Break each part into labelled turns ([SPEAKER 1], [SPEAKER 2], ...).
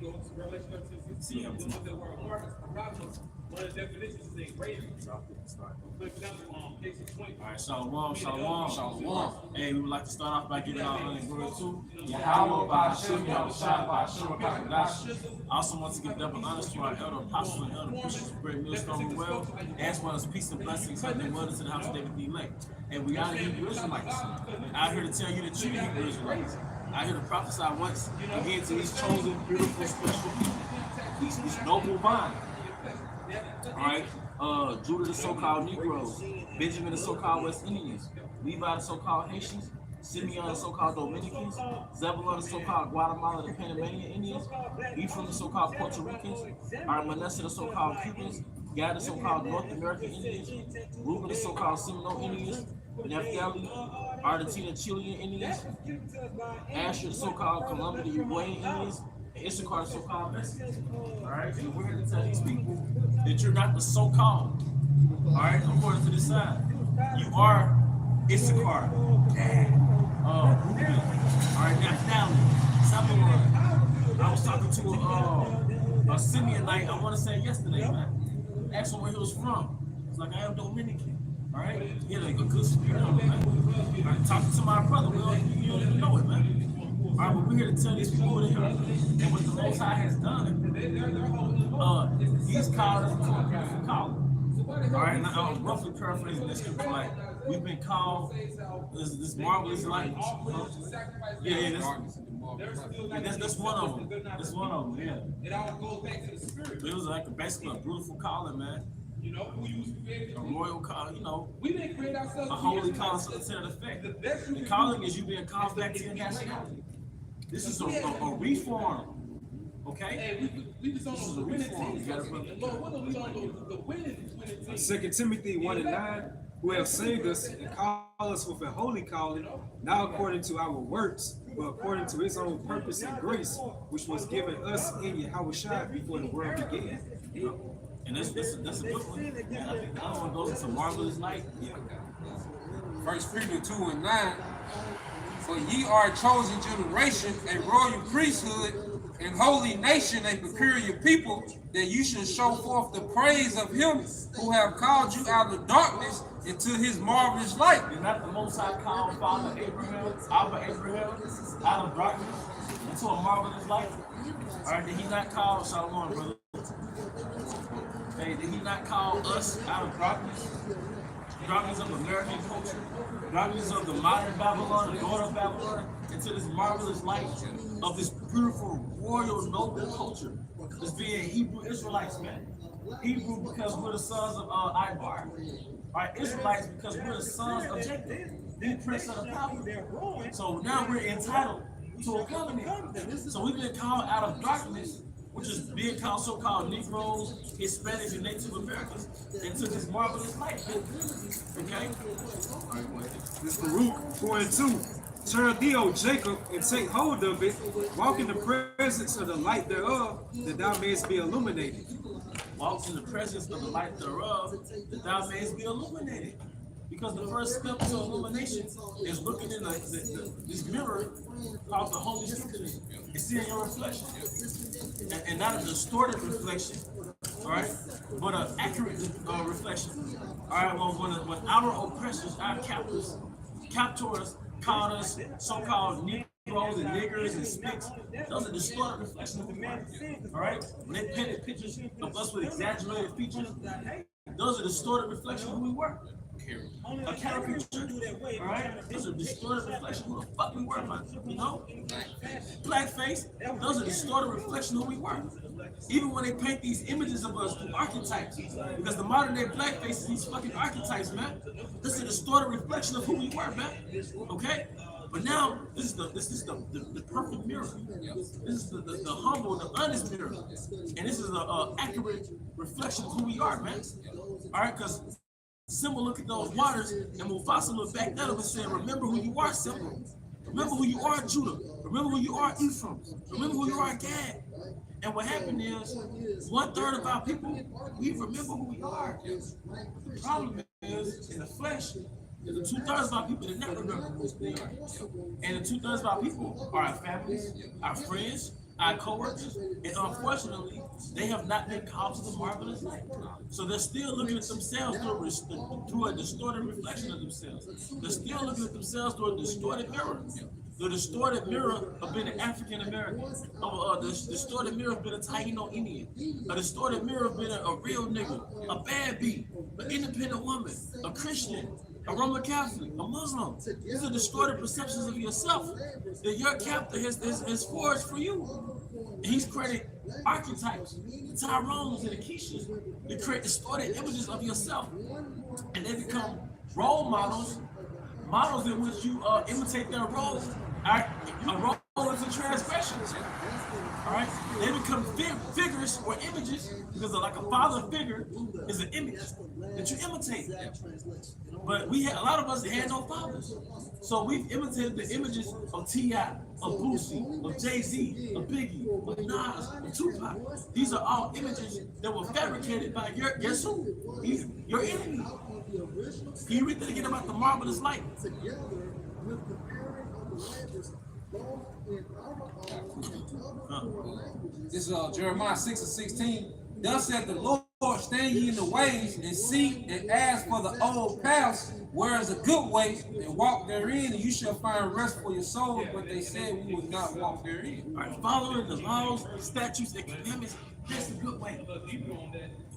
[SPEAKER 1] go to Revelation 13:16, the ones that were apart, one of the definitions is a raven. For example, page 20.
[SPEAKER 2] All right, shalom, shalom, shalom. Hey, we would like to start off by giving our honor and glory to Yahweh, Ba'ashem, Yahushua, Ba'ashem, Ba'adash. I also want to give double honors to our elder apostle and elder preachers of Great Millstone Well, as well as peace and blessings and wonders to the house of David the elect. And we honor Hebrew Israelites. Out here to tell you the truth, Hebrew Israelites. Out here to prophesy once again to these chosen, beautiful, special people. These noble vine. All right, Judah the so-called Negroes, Benjamin the so-called West Indians, Levi the so-called Haitians, Simeon the so-called Dominicans, Zebulon the so-called Guatemala the Panamanian Indians, Ephraim the so-called Puerto Ricans, Manasseh the so-called Cubans, Gad the so-called North American Indians, Reuben the so-called Seminole Indians, Naphtali, Argentina Chilean Indians, Asher the so-called Colombia the Uruguayan Indians, and Issachar the so-called Mexicans. All right, and we're here to tell these people that you're not the so-called. All right, according to this side, you are Issachar, Gad, Reuben. All right, Naphtali, Zebulon. I was talking to a Simeonite, I want to say yesterday, man. Asked him where he was from. He's like, I am Dominican. All right, he had like a good spirit on him, man. All right, talking to my brother, you don't even know it, man. All right, but we're here to tell these people in here and what the Most High has done. He's called us to a beautiful calling. All right, now I'm roughly paraphrasing this scripture like we've been called this marvelous light. That's one of them. That's one of them. Yeah.
[SPEAKER 1] It all goes back to the spirit.
[SPEAKER 2] It was like basically a beautiful calling, man.
[SPEAKER 1] You know, who you was created.
[SPEAKER 2] A royal call, you know.
[SPEAKER 1] We didn't create ourselves.
[SPEAKER 2] A holy calling to the effect. The calling is you being called back to your nationality. This is a reform. Okay?
[SPEAKER 1] Hey, we just on the winning team. The winning team.
[SPEAKER 3] 2 Timothy 1:9, who have saved us and called us with a holy calling, not according to our works, but according to his own purpose and grace, which was given us in Yahushua before the world began.
[SPEAKER 2] And that's a good one. And I think the other one goes into marvelous light. Yeah.
[SPEAKER 4] 1 Peter 2:9, for ye are a chosen generation, a royal priesthood, and holy nation, a peculiar people, that you should show forth the praise of him who have called you out of darkness into his marvelous light.
[SPEAKER 2] Is not the Most High called Father Abraham, Abba Abraham, out of darkness into a marvelous light? All right, did he not call Shalom, brother? Hey, did he not call us out of darkness? Darkness of American culture, darkness of the modern Babylon, the daughter of Babylon, into this marvelous light of this beautiful, royal, noble culture. This being Hebrew Israelites, man. Hebrew because we're the sons of Ibar. Right, Israelites because we're the sons of Jacob, the prince of the power. So now we're entitled to a covenant. So we've been called out of darkness, which is being called so-called Negroes, Hispanics, and Native Americans, into this marvelous light. Okay?
[SPEAKER 3] This Baruch 4:2. Turn thee, O Jacob, and take hold of it. Walk in the presence of the light thereof, that thou mayest be illuminated.
[SPEAKER 2] Walk in the presence of the light thereof, that thou mayest be illuminated. Because the first step to illumination is looking in this mirror called the Holy Spirit and seeing your reflection. And not a distorted reflection, all right, but an accurate reflection. All right, well, when our oppressors, our captors called us so-called Negroes and niggers and spicks, those are distorted reflections of the man. All right, when they painted pictures of us with exaggerated features, those are distorted reflections of who we were. A caricature, all right? Those are distorted reflections of who the fuck we were, man. You know? Blackface, those are distorted reflections of who we were. Even when they paint these images of us through archetypes, because the modern day blackface is these fucking archetypes, man. This is a distorted reflection of who we were, man. Okay? But now this is the perfect mirror. This is the humble, the honest mirror, and this is an accurate reflection of who we are, man. All right, because Simba looked at those waters, and Mufasa looked back at them and said, "Remember who you are, Simba. Remember who you are, Judah. Remember who you are, Ephraim. Remember who you are, Gad." And what happened is, 1/3 of our people, we remember who we are. The problem is, in the flesh, the 2/3 of our people that never remember who they are. And the 2/3 of our people are our families, our friends, our co-workers, and unfortunately, they have not been called to the marvelous light. So they're still looking at themselves through a distorted reflection of themselves. They're still looking at themselves through a distorted mirror. The distorted mirror of being an African American, the distorted mirror of being a Taino Indian, a distorted mirror of being a real nigga, a bad beat, an independent woman, a Christian, a Roman Catholic, a Muslim. These are distorted perceptions of yourself that your captor has forged for you. And he's created archetypes, the Tyrones and the Keishas, to create distorted images of yourself. And they become role models in which you imitate their roles. A role is a transgression. All right, they become figures or images because like a father figure is an image that you imitate. But a lot of us had no fathers, so we've imitated the images of T.I., of Boosie, of Jay-Z, of Biggie, of Nas, of Tupac. These are all images that were fabricated by guess who? Your enemy. Can you read that again about the marvelous light?
[SPEAKER 4] This is Jeremiah 6:16. Thus said the Lord, stand ye in the ways and see and ask for the old paths, where is a good way, and walk therein, and you shall find rest for your souls. But they said we would not walk therein.
[SPEAKER 2] All right, following the laws, statutes, and commandments, that's a good way.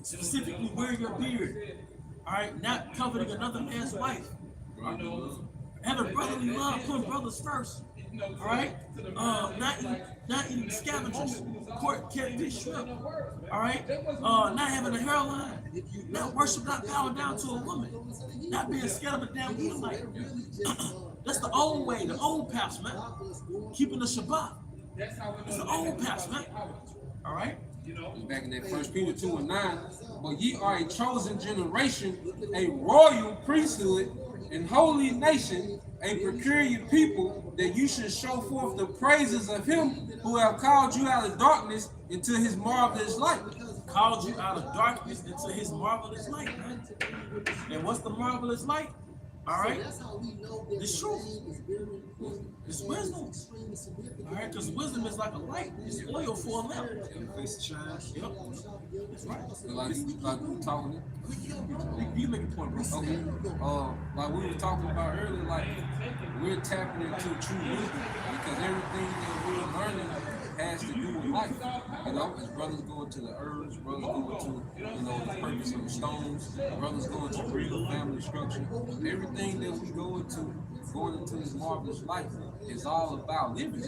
[SPEAKER 2] Specifically, wear your beard. All right, not coveting another man's wife. Having brotherly love, putting brothers first. All right, not eating scavengers, court catfish shrimp. All right, not having a hairline, not worship, not bowing down to a woman, not being scared of a damn Edomite. That's the old way, the old paths, man. Keeping the Shabbat. It's the old paths, man. All right.
[SPEAKER 4] Back in that 1 Peter 2:9, but ye are a chosen generation, a royal priesthood, and holy nation, a peculiar people, that you should show forth the praises of him who have called you out of darkness into his marvelous light.
[SPEAKER 2] Called you out of darkness into his marvelous light, man. And what's the marvelous light? All right, the truth. It's wisdom. All right, because wisdom is like a light. It's oil for a lamp. Yep. That's right.
[SPEAKER 4] Like we were talking.
[SPEAKER 2] You make a point, bro.
[SPEAKER 4] Okay. Like we were talking about earlier, like we're tapping into true wisdom because everything that we're learning has to do with life. You know, as brothers go into the herbs, brothers go into, the purpose of the stones, brothers go into real family structure. Everything that we go into, going into this marvelous life is all about living.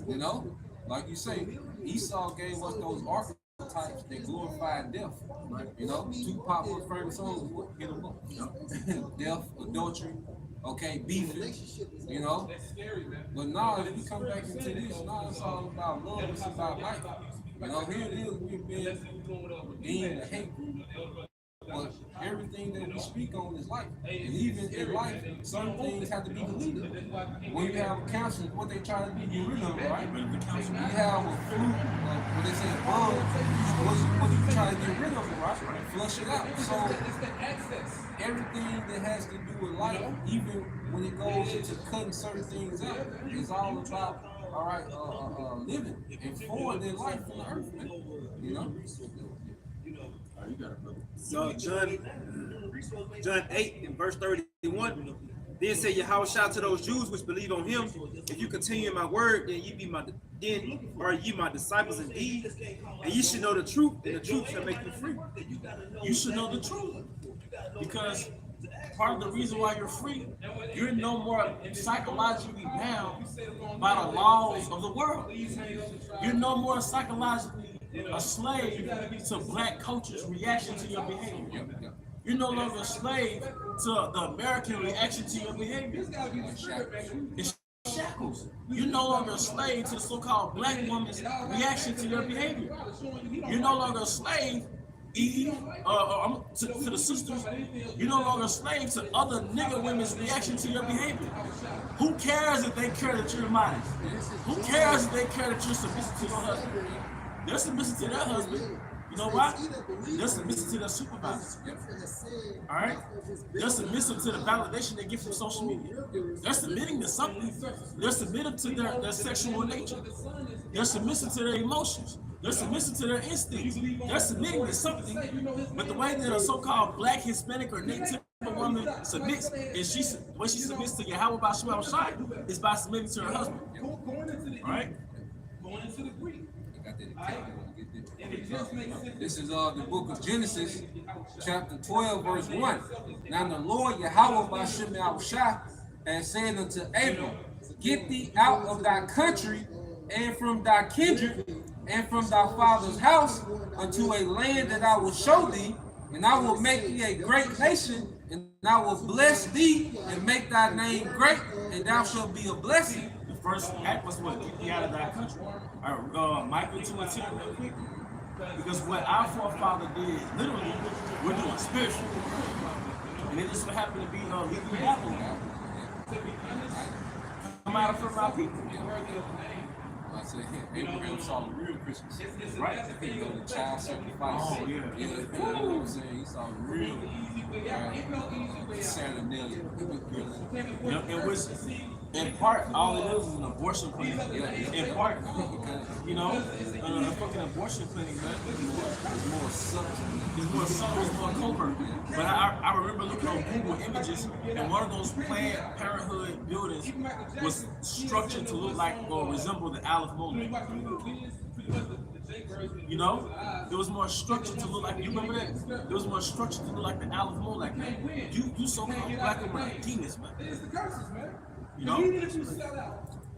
[SPEAKER 4] You know, like you say, Esau gave us those archetypes that glorified death. You know, Tupac was famous songs, what hit them up? Death, adultery. Okay, beefing, you know. But now, if we come back into this, now it's all about love, it's about life. You know, here it is, we've been redeemed the hate group. But everything that we speak on is life. And even in life, certain things have to be deleted. When you have cancer, what they try to do, get rid of it, right? You have a flu, what they say, a bug, what do you try to get rid of it, right? Flush it out. So, everything that has to do with life, even when it goes into cutting certain things out, is all about, all right, living and forward their life on the earth, man. You know?
[SPEAKER 2] You got it, brother.
[SPEAKER 5] So John 8 and verse 31. Then said Yahushua to those Jews which believe on him, if you continue in my word, then are ye my disciples indeed, and ye should know the truth, and the truth shall make you free.
[SPEAKER 2] You should know the truth. Because part of the reason why you're free, you're no more psychologically bound by the laws of the world. You're no more psychologically a slave to black culture's reaction to your behavior. You're no longer a slave to the American reaction to your behavior. It's shackles. You're no longer a slave to the so-called black woman's reaction to your behavior. You're no longer a slave to the sisters. You're no longer a slave to other nigger women's reaction to your behavior. Who cares if they care that you're modest? Who cares if they care that you're submissive to your husband? They're submissive to their husband You know why? They're submissive to their supervisors. All right? They're submissive to the validation they get from social media. They're submitting to something. They're submitted to their sexual nature. They're submissive to their emotions. They're submissive to their instincts. They're submitting to something. But the way that a so-called black, Hispanic, or native woman submits, and when she submits to Yahweh Bashua Shai, is by submitting to her husband. All right?
[SPEAKER 4] This is the book of Genesis, chapter 12, verse 1. Now the Lord Yahweh Bashim Yahushua has said unto Abram, get thee out of thy country and from thy kindred and from thy father's house unto a land that I will show thee, and I will make thee a great nation, and I will bless thee and make thy name great, and thou shalt be a blessing.
[SPEAKER 2] The first act was what? Get thee out of thy country. All right, Micah 2:10 real quick. Because what our forefather did, literally, we're doing spiritually. And it just so happened to be leaving Babylon. Come out from our people.
[SPEAKER 4] I said, Abraham saw the real Christmas. Right? He go to child sacrifice.
[SPEAKER 2] Oh, yeah.
[SPEAKER 4] You know what I'm saying? He saw the real Saturnalia.
[SPEAKER 2] And which, in part, all it is an abortion clinic. In part, you know, a fucking abortion clinic, man.
[SPEAKER 4] It's more subtle.
[SPEAKER 2] It's more subtle, it's more covert. But I remember looking on Google Images, and one of those Planned Parenthood buildings was structured to look like or resemble the Aleph Molech. You know, it was more structured to look like. You remember that? It was more structured to look like the Aleph Molech. Man, you so-called black women are genius, man. You know.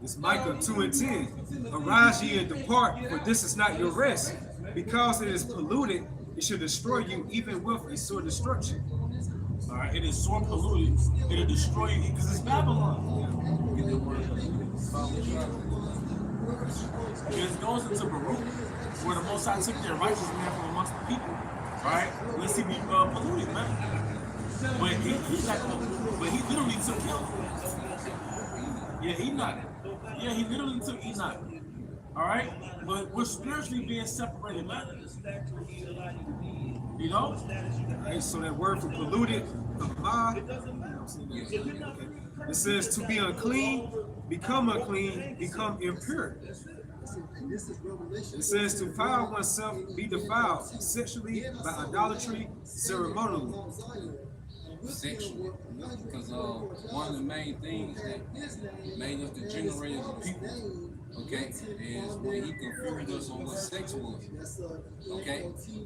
[SPEAKER 3] It's Micah 2:10. Arise ye and depart, for this is not your rest. Because it is polluted, it shall destroy you, even with a sore destruction.
[SPEAKER 2] All right, it is sore polluted. It'll destroy you because it's Babylon. It goes into Baruch, where the Most High took their righteous man from amongst the people. Right? Let's see, be polluted, man. But he literally took him. Yeah, Enoch. Yeah, he literally took Enoch. All right, but we're spiritually being separated, man. You know?
[SPEAKER 3] Right, so that word for polluted, it says to be unclean, become unclean, become impure. It says to defile oneself, be defiled sexually, by idolatry, ceremonially.
[SPEAKER 4] Sexual, because one of the main things that made us degenerate as a people, okay, is when he confused us on what sex was, okay.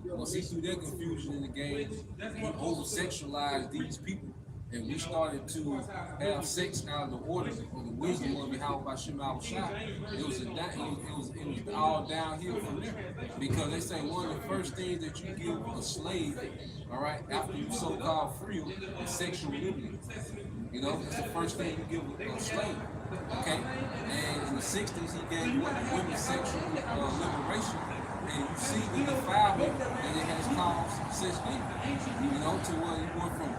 [SPEAKER 4] Once he threw that confusion in the game, he over-sexualized these people, and we started to have sex out of the order of the wisdom of Yahweh Bashim Yahushua. It was all downhill from there, because they say one of the first things that you give a slave, all right, after you so-called free, is sexual liberty. You know, it's the first thing you give a slave. Okay, and in the 60s he gave women sexual liberation, and you see the defilement that it has caused such things. You know, to where you went from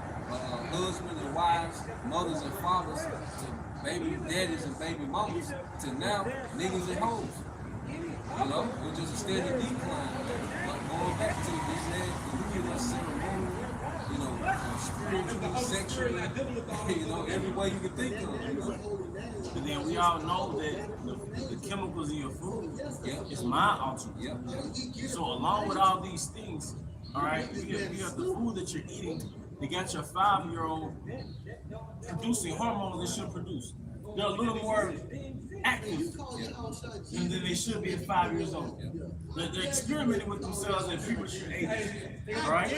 [SPEAKER 4] husbands and wives, mothers and fathers, to baby daddies and baby mamas, to now niggas and hoes. You know, it was just a steady decline. But going back to this ceremonial, you know, spiritual, sexual, you know, every way you can think of. You know?
[SPEAKER 2] But then we all know that the chemicals in your food is mind altering.
[SPEAKER 4] Yep.
[SPEAKER 2] So along with all these things, all right, you got the food that you're eating. They got your 5-year-old producing hormones they should produce. They're a little more active than they should be at 5 years old. They're experimenting with themselves at premature age. All right?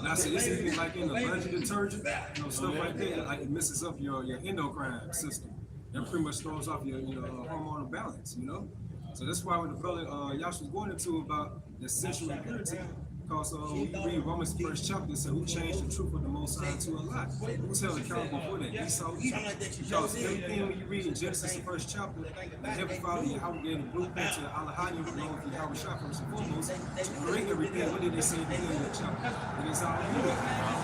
[SPEAKER 3] Now, see, this is like in the laundry detergent, you know, stuff like that. Like it messes up your endocrine system. That pretty much throws off your hormonal balance, you know. So that's why when the brother Yash was going into about the sexual impurity. Because when you read Romans 1st chapter, it said, who changed the truth of the Most High to a lie? Who's held accountable for that? Esau Edom. Because everything when you read in Genesis, the 1st chapter, the Heavenly Father, Yahweh gave the blueprint to the Allahayim, along with Yahweh Shah, first and foremost, to create everything. What did they say in the beginning of the chapter? It is all good.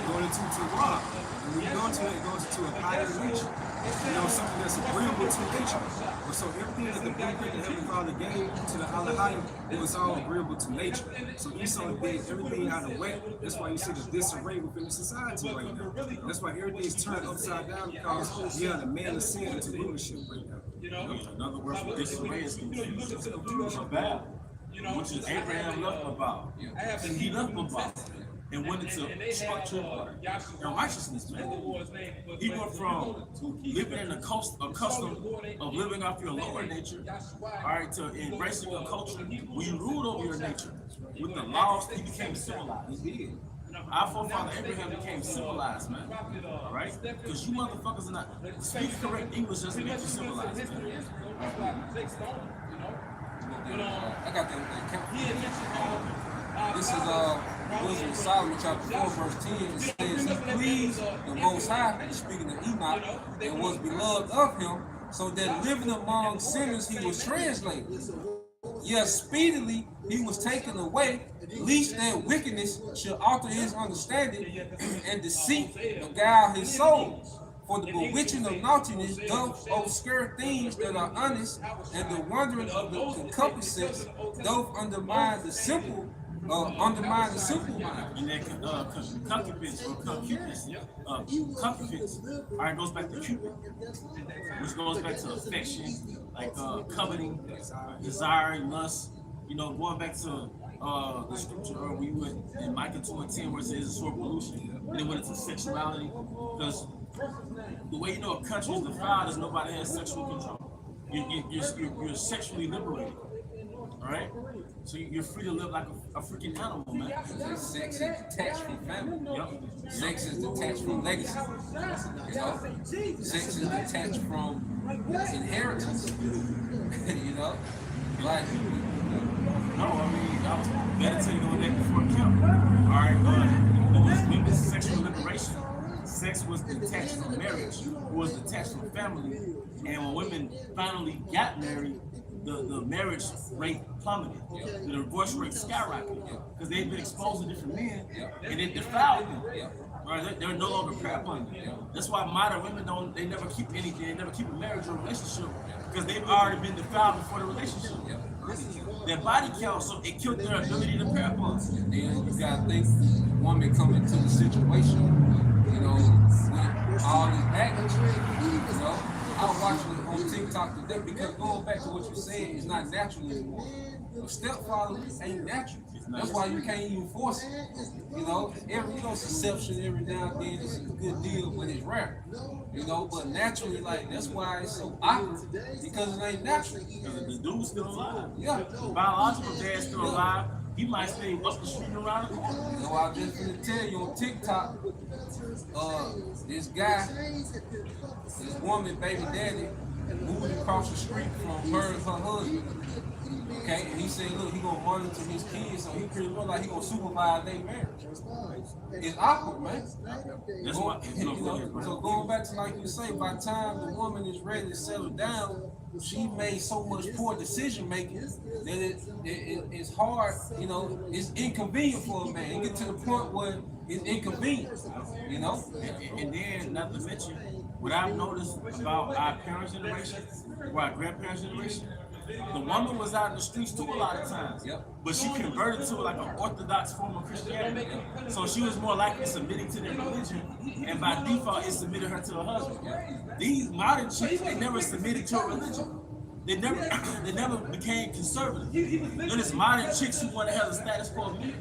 [SPEAKER 3] Going into Torah. And when you go into it, it goes into a higher dimension. something that's agreeable to nature. So everything that the blueprint that Heavenly Father gave to the Elohim, it was all agreeable to nature. So Esau did everything out of whack. That's why you see the disarray within the society right now. That's why everything is turned upside down because the man is sin into rulership right now.
[SPEAKER 2] Another word for disarray is confusion. Bad. Which is Abraham left about. And he left about. And went into structure and righteousness, man. He went from living in a custom of living off your lower nature, all right, to embracing a culture where you ruled over your nature. With the laws, he became civilized. He did. Our forefather Abraham became civilized, man. All right? Because you motherfuckers are not speaking correct English doesn't make you civilized, man.
[SPEAKER 4] I got that. This is Wisdom of Solomon chapter 4 verse 10. It says he pleased the Most High, speaking of Enoch, and was beloved of him, so that living among sinners he was translated. Yes, speedily he was taken away, lest that wickedness should alter his understanding and deceit beguile his soul. For the bewitching of naughtiness doth obscure things that are honest, and the wandering of the concupiscence doth undermine the simple mind.
[SPEAKER 2] And then concupiscence or concupiscence, all right, goes back to Cupid, which goes back to affection, like coveting, desiring, lust. Going back to the scripture we went in Micah 2:10 where it says it's sort of pollution, and then went into sexuality, because the way a country is defiled is nobody has sexual control. You're sexually liberated, all right? So you're free to live like a freaking animal, man.
[SPEAKER 4] Sex is detached from family. Yep. Sex is detached from legacy. Sex is detached from inheritance. Like.
[SPEAKER 2] No, I was meditating on that before camp. All right, it was women's sexual liberation. Sex was detached from marriage, was detached from family, and when women finally got married, the marriage rate plummeted. The divorce rate skyrocketed because they've been exposed to different men and it defiled them. Right? They're no longer prayer upon them. That's why modern women they never keep anything, they never keep a marriage or a relationship because they've already been defiled before the relationship. Their body count, so it killed their ability to pray upon.
[SPEAKER 4] And then you gotta think, woman come into the situation, with all this baggage, I was watching it on TikTok today because going back to what you said, it's not natural anymore. A stepfather ain't natural. That's why you can't even force it. Deception every now and then is a good deal, but it's rare. But naturally, that's why it's so awkward, because it ain't natural.
[SPEAKER 2] Because the dude's still alive.
[SPEAKER 4] Yeah.
[SPEAKER 2] The biological dad's still alive. He might stay up the street and around the corner.
[SPEAKER 4] I was just gonna tell you on TikTok, this guy, this woman, baby daddy, moved across the street from her and her husband. Okay, and he said, look, he gonna monitor his kids, so he pretty much like he gonna supervise their marriage. It's awkward, man.
[SPEAKER 2] That's why.
[SPEAKER 4] So going back to like you say, by the time the woman is ready to settle down, she made so much poor decision making that it's hard. It's inconvenient for a man. It get to the point where it's inconvenient.
[SPEAKER 2] And then, not to mention, what I've noticed about our parents' generation, or our grandparents' generation, the woman was out in the streets too a lot of times, but she converted to like an orthodox form of Christianity. So she was more likely submitting to their religion, and by default, it submitted her to her husband. These modern chicks, they never submitted to a religion. They never became conservative. There's modern chicks who want to have the status quo of men.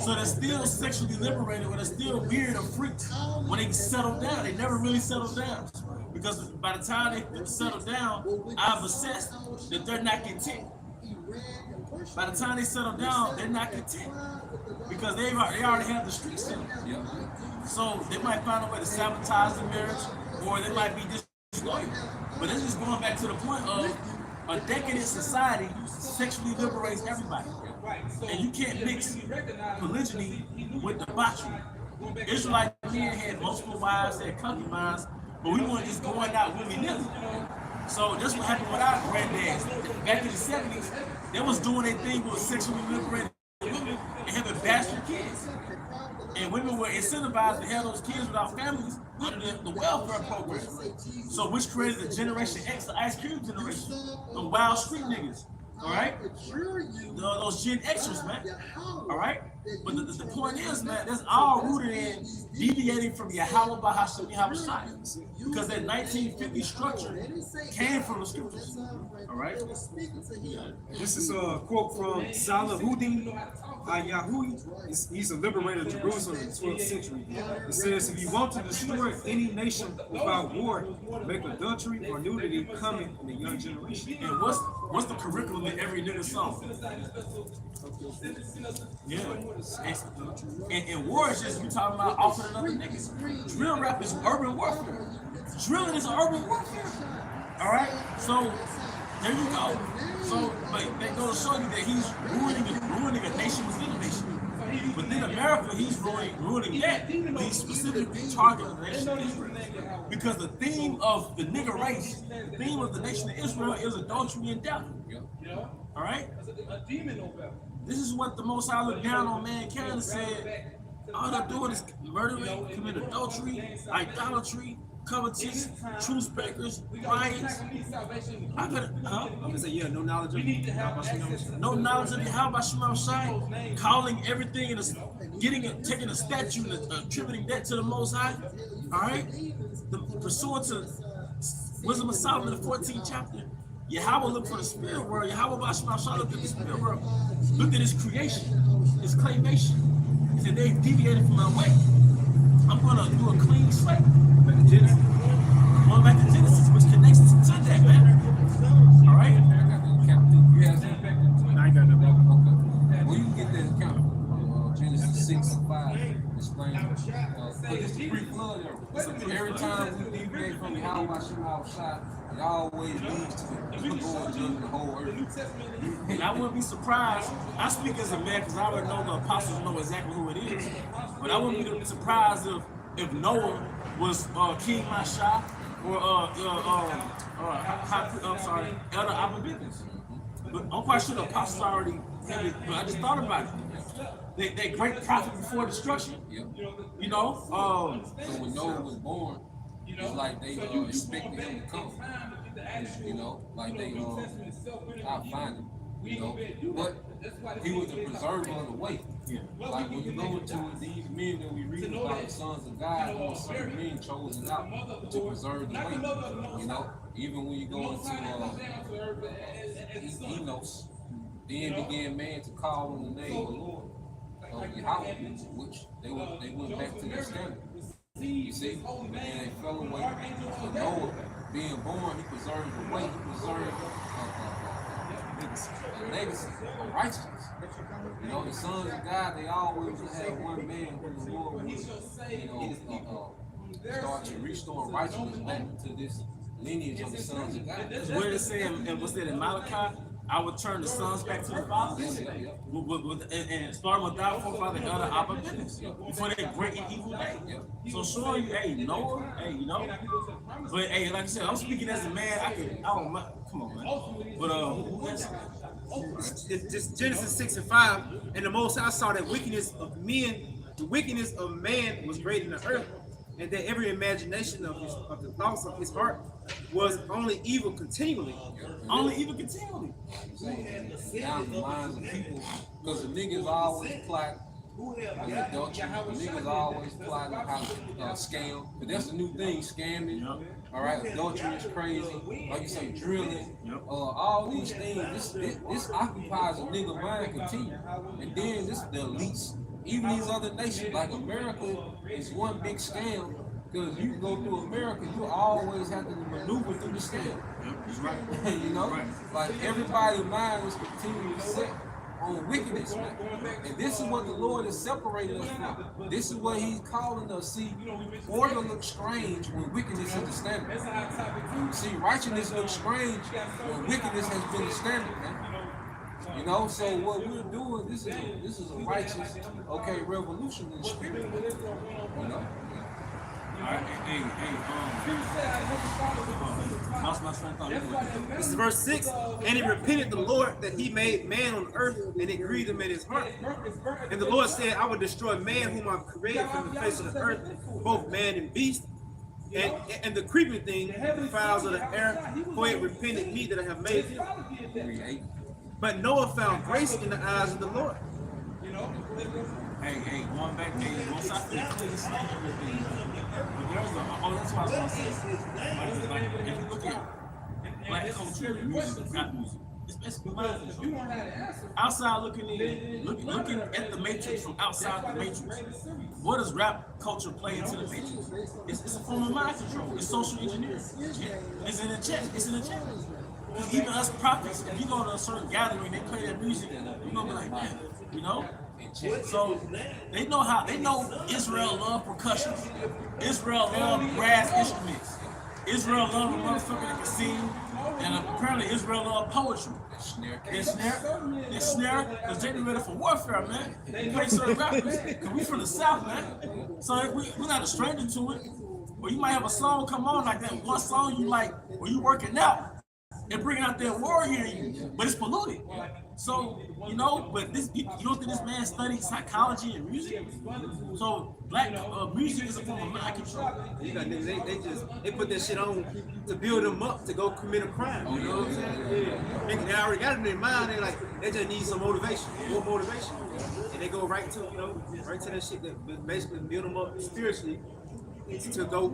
[SPEAKER 2] So they're still sexually liberated, but they're still weird or freaks when they settle down. They never really settle down. Because by the time they settle down, I've assessed that they're not content. By the time they settle down, they're not content. Because they already have the streets in them. So they might find a way to sabotage the marriage, or they might be disloyal. But this is going back to the point of a decadent society sexually liberates everybody. And you can't mix polygyny with debauchery. Israelite men had multiple wives, they had concubines, but we weren't just going out willy-nilly. So that's what happened with our granddads. Back in the 70s, they was doing their thing with sexually liberated women and having bastard kids. And women were incentivized to have those kids without families under the welfare program. So which created the Generation X, the ice cream generation, the wild street niggas. All right, those Gen Xers, man. All right, but the point is, man, that's all rooted in deviating from Yahweh Bahashem Yahweh Shai, because that 1950 structure came from the scriptures. All right.
[SPEAKER 3] This is a quote from Salahuddin al-Yahudi. He's a liberator of Jerusalem in the 12th century. It says, if you want to destroy any nation without war, make adultery or nudity coming in the young generation.
[SPEAKER 2] And what's the curriculum in every nigga song? Yeah. And war is just you talking about offering another niggas. Drill rap is urban warfare. Drilling is urban warfare. All right. So there you go. So but that goes to show you that he's ruining a nation within a nation. Within America, he's ruining that. He's specifically targeting the nation of Israel. Because the theme of the nigga race, the theme of the nation of Israel is adultery and death. All right? This is what the Most High looked down on mankind and said, all they're doing is murdering, commit adultery, idolatry, covetous, truth breakers, riots. I could,
[SPEAKER 5] I'm gonna say, yeah, no knowledge of
[SPEAKER 2] no knowledge of Yahweh Shema Shai, calling everything and taking a statue and attributing that to the Most High. All right, pursuant to Wisdom of Solomon, the 14th chapter. Yahweh looked for the spirit world. Yahweh Shema Shai looked at the spirit world, looked at his creation, his claymation. He said they deviated from my way. I'm gonna do a clean slate. Back to Genesis. Going back to Genesis, which connects to that, man. All right.
[SPEAKER 4] I got the account. You have that?
[SPEAKER 3] I ain't got no problem.
[SPEAKER 4] Okay. Well, you can get that account. Genesis 6:5. Explain. But it's the pre-flood era. Every time we deviate from Yahweh Shema Shai, it always leads to the Lord judging the whole earth.
[SPEAKER 2] And I wouldn't be surprised. I speak as a man because I already know the apostles know exactly who it is. But I wouldn't be surprised if Noah was King Masha or Elder Abba Bivens. But I'm quite sure the apostles already had it. But I just thought about it. They great prophet before destruction.
[SPEAKER 4] Yep.
[SPEAKER 2] You know.
[SPEAKER 4] So when Noah was born, it's like they expected him to come. You know, like they not find him. You know, but he was the preserver of the way.
[SPEAKER 2] Yeah.
[SPEAKER 4] Like when you go into these men that we read about, the sons of God, there were certain men chosen out to preserve the way. You know, even when you go into Enos, then began man to call on the name of the Lord, Yahweh, which they went back to their standard. You see, and they fell away. But Noah, being born, he preserved the way, he preserved a legacy of righteousness. You know, the sons of God, they always will have one man who the Lord will, start to restore righteousness back to this lineage of the sons of God.
[SPEAKER 2] Where it say, and what's that in Malachi? I would turn the sons back to the fathers. And starting with our forefather, Elder Abba Bivens, before that great and evil day. So showing you, hey, Noah, hey, you know. But hey, like I said, I'm speaking as a man. I don't mind. Come on, man. But
[SPEAKER 5] Just Genesis 6:5, and the Most High saw that wickedness of men, the wickedness of man was great in the earth, and that every imagination of the thoughts of his heart was only evil continually.
[SPEAKER 2] only even continually.
[SPEAKER 4] Down the minds of people, because the niggas always plot adultery. The niggas always plot how to scam. But that's the new thing, scamming. All right, adultery is crazy. Like you say, drilling. All these things. This occupies a nigga mind continually. And then this the elites. Even these other nations, like America, is one big scam. Because you go through America, you always have to maneuver through the scam. Right. You know? Right. Like everybody's mind is continually set on wickedness, man. And this is what the Lord is separating us from. This is what He's calling us. See, order looks strange when wickedness is the standard. See, righteousness looks strange when wickedness has been the standard, man. You know, so what we're doing, this is a righteous, revolution in the spirit. You know?
[SPEAKER 2] All right, hey, Lost my son. Thought he was.
[SPEAKER 5] This is verse 6. And he repented the Lord that he made man on earth, and it grieved him in his heart. And the Lord said, I will destroy man whom I've created from the face of the earth, both man and beast, and the creeping thing, the fowls of the air, for it repented me that I have made it. But Noah found grace in the eyes of the Lord.
[SPEAKER 2] Hey, going back, once I finish clean this thing, everything. But there's that's what I was gonna say. Like, if you look at black culture, music, rap music, it's basically mind control. Outside looking at the matrix from outside the matrix. What does rap culture play into the matrix? It's a form of mind control. It's social engineering. It's in the check. It's in the check. Even us prophets, if you go to a certain gathering, they play that music, you're gonna be like, man, you know? So they know Israel love percussion. Israel love brass instruments. Israel love a motherfucker that can sing. And apparently Israel love poetry. They snare, because they be ready for warfare, man. They play certain rappers, because we from the South, man. So if we're not a stranger to it. Or you might have a song come on like that one song you like, or you working out. And bringing out that warrior in you, but it's polluted. So, you know, but this you don't think this man studied psychology and music? So black music is a form of mind control.
[SPEAKER 5] You know, they put that shit on to build them up to go commit a crime. You know what I'm saying? Yeah. They already got it in their mind. They just need some motivation, more motivation, and they go right to that shit that basically build them up spiritually. To go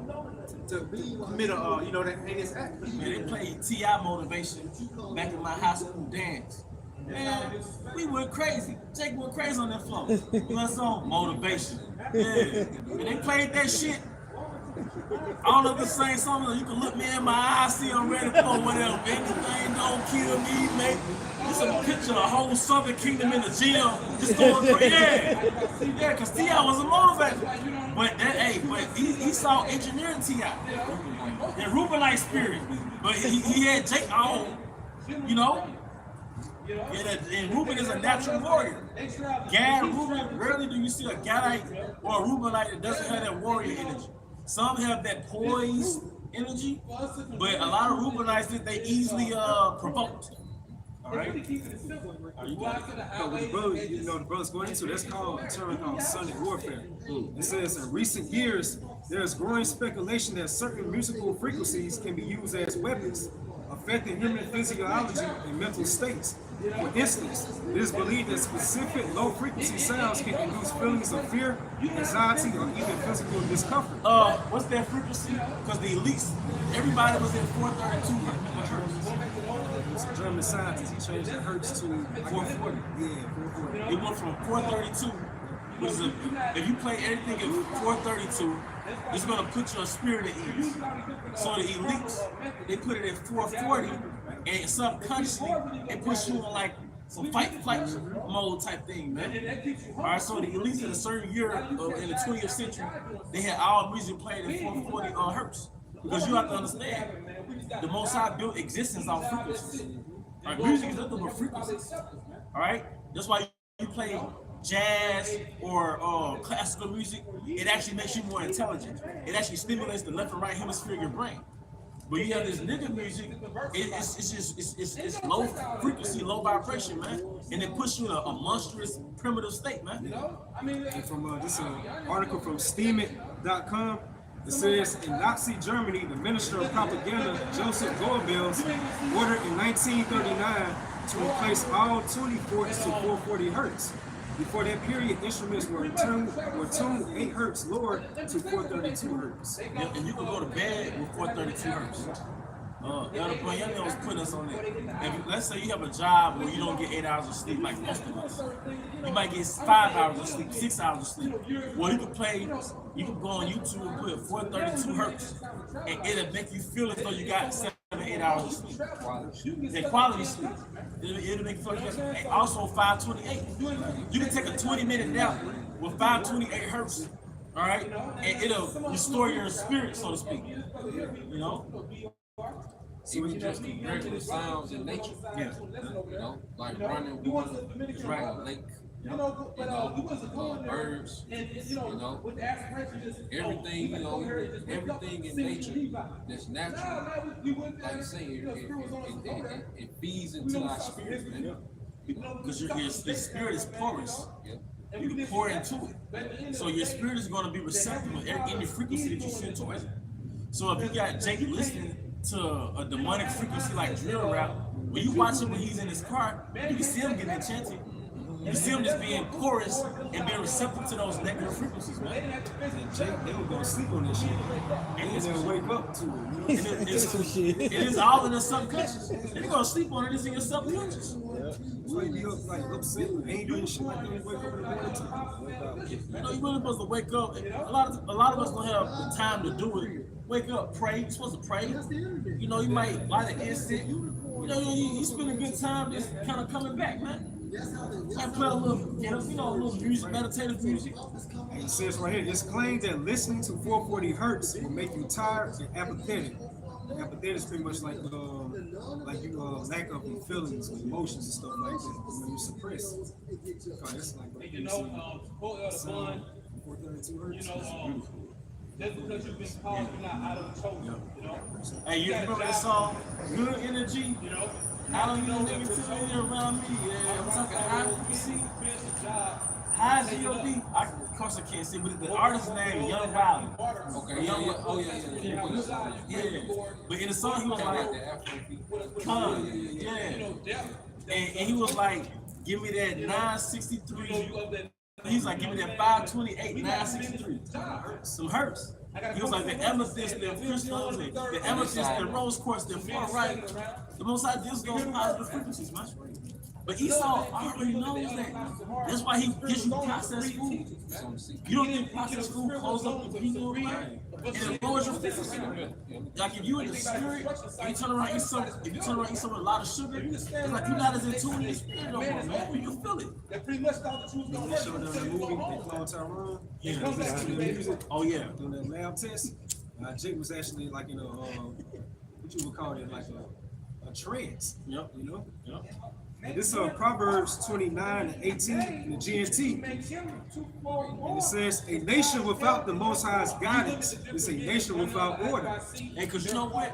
[SPEAKER 5] to commit a that heinous act.
[SPEAKER 2] Yeah, they played T.I. motivation back in my high school dance. Man, we went crazy. Jake went crazy on that floor. What's on motivation? Yeah, and they played that shit. I don't know if it's the same song. You can look me in my eyes, see I'm ready for whatever. Anything don't kill me, mate. It's a picture of the whole Southern Kingdom in the gym, just going crazy. Yeah, because T.I. was a motivator. But he saw engineering T.I. And Reubenite spirit. But he had Jake on, you know. And Reuben is a natural warrior. Gad, Reuben, rarely do you see a Gadite or a Reubenite that doesn't have that warrior energy. Some have that poised energy, but a lot of Reubenites they easily provoked. All right.
[SPEAKER 3] The brothers going into that's called a term called sonic warfare. It says in recent years there's growing speculation that certain musical frequencies can be used as weapons, affecting human physiology and mental states. For instance, it is believed that specific low-frequency sounds can induce feelings of fear, anxiety, or even physical discomfort.
[SPEAKER 2] What's that frequency? Because the elites, everybody was at 432 hertz.
[SPEAKER 3] It's a German scientist. He changed the hertz to 440. Yeah, 440.
[SPEAKER 2] It went from 432, which is if you play everything at 432, it's gonna put your spirit at ease. So the elites, they put it at 440, and subconsciously, it puts you on like some fight-flight mode type thing, man. All right, so the elites in a certain year in the 20th century, they had all music played at 440 hertz. Because you have to understand, the Most High built existence on frequencies. All right, music is nothing but frequencies. All right, that's why you play jazz or classical music. It actually makes you more intelligent. It actually stimulates the left and right hemisphere of your brain. But you have this nigga music, it's low frequency, low vibration, man. And it puts you in a monstrous, primitive state, man.
[SPEAKER 3] And from this article from Steemit.com, it says in Nazi Germany, the Minister of Propaganda, Joseph Goebbels, ordered in 1939 to replace all tuning forks to 440 hertz. Before that period, instruments were tuned 8 hertz lower to 432 hertz.
[SPEAKER 2] And you can go to bed with 432 hertz. Elder Boyana was putting us on that. Let's say you have a job where you don't get 8 hours of sleep like most of us. You might get 5 hours of sleep, 6 hours of sleep. Well, you can go on YouTube and put 432 hertz, and it'll make you feel as though you got 7 or 8 hours of sleep. That quality sleep. It'll make you feel like and also 528. You can take a 20-minute nap with 528 hertz, all right, and it'll restore your spirit, so to speak. You know?
[SPEAKER 4] Even just regular sounds in nature.
[SPEAKER 2] Yeah.
[SPEAKER 4] You know, like running water, dragging a lake,
[SPEAKER 1] You know, but we wasn't going there.
[SPEAKER 4] Birds,
[SPEAKER 1] And you know, with the aspiration, just
[SPEAKER 4] everything, you know, everything in nature that's natural, like you say, it feeds into our spirit, man.
[SPEAKER 2] Because your spirit is porous.
[SPEAKER 4] Yeah.
[SPEAKER 2] You can pour into it. So your spirit is going to be receptive of any frequency that you send towards it. So if you got Jake listening to a demonic frequency like drill rap, when you watch him when he's in his car, you can see him getting enchanted. You see him just being porous and being receptive to those negative frequencies, man.
[SPEAKER 3] And Jake, they were gonna sleep on this shit. And they'll wake up to it. You know?
[SPEAKER 2] It is all in the subconscious. They're gonna sleep on it, it's in your subconscious.
[SPEAKER 3] So you be up, like upset, angry and shit like that. You wake up in the morning time. Wake up.
[SPEAKER 2] You know, you're really supposed to wake up. A lot of us don't have the time to do it. Wake up, pray. You're supposed to pray. You know, you might light an incense. You know, you spend a good time just kind of coming back, man. I play a little, you know, a little music, meditative music.
[SPEAKER 3] It says right here, it's claimed that listening to 440 hertz will make you tired and apathetic. Apathetic is pretty much like you lack of your feelings and emotions and stuff like that. When you suppress. It's like,
[SPEAKER 1] you know, fun,
[SPEAKER 3] 432
[SPEAKER 1] you
[SPEAKER 3] hertz.
[SPEAKER 1] know, just because you've been called, you're not out of the chosen, you know.
[SPEAKER 2] Hey, you remember that song, Good Energy?
[SPEAKER 1] You know,
[SPEAKER 2] I don't need negativity around me. Yeah, I'm talking high frequency. High G.O.D. Of course I can't see, but the artist's name is Young Wiley.
[SPEAKER 4] Okay, yeah.
[SPEAKER 2] Yeah. But in the song he was like, and he was like, give me that 963. He's like, give me that 528, 963. Some hertz. He was like, the amethyst, the crystals, the amethyst, the rose quartz, the fluorite. The most I just goes positive frequencies, man. But Esau already knows that. That's why he gives you processed food. You don't think processed food close up the people, man? And it lowers your frequency. Like if you in the spirit, if you turn around and eat something with a lot of sugar, it's like you're not as in tune to the spirit no more, man. You can feel it.
[SPEAKER 1] They pretty much thought the truth was
[SPEAKER 3] They showed them the movie, they cloned Tyrone.
[SPEAKER 2] Yeah. Oh yeah.
[SPEAKER 3] Doing that lab test. Jake was actually like in a, what you would call it, like a trance.
[SPEAKER 2] Yep.
[SPEAKER 3] You know?
[SPEAKER 2] Yep.
[SPEAKER 3] And this is Proverbs 29 and 18 in the GNT. And it says, a nation without the Most High's guidance is a nation without order.
[SPEAKER 2] And because you know what?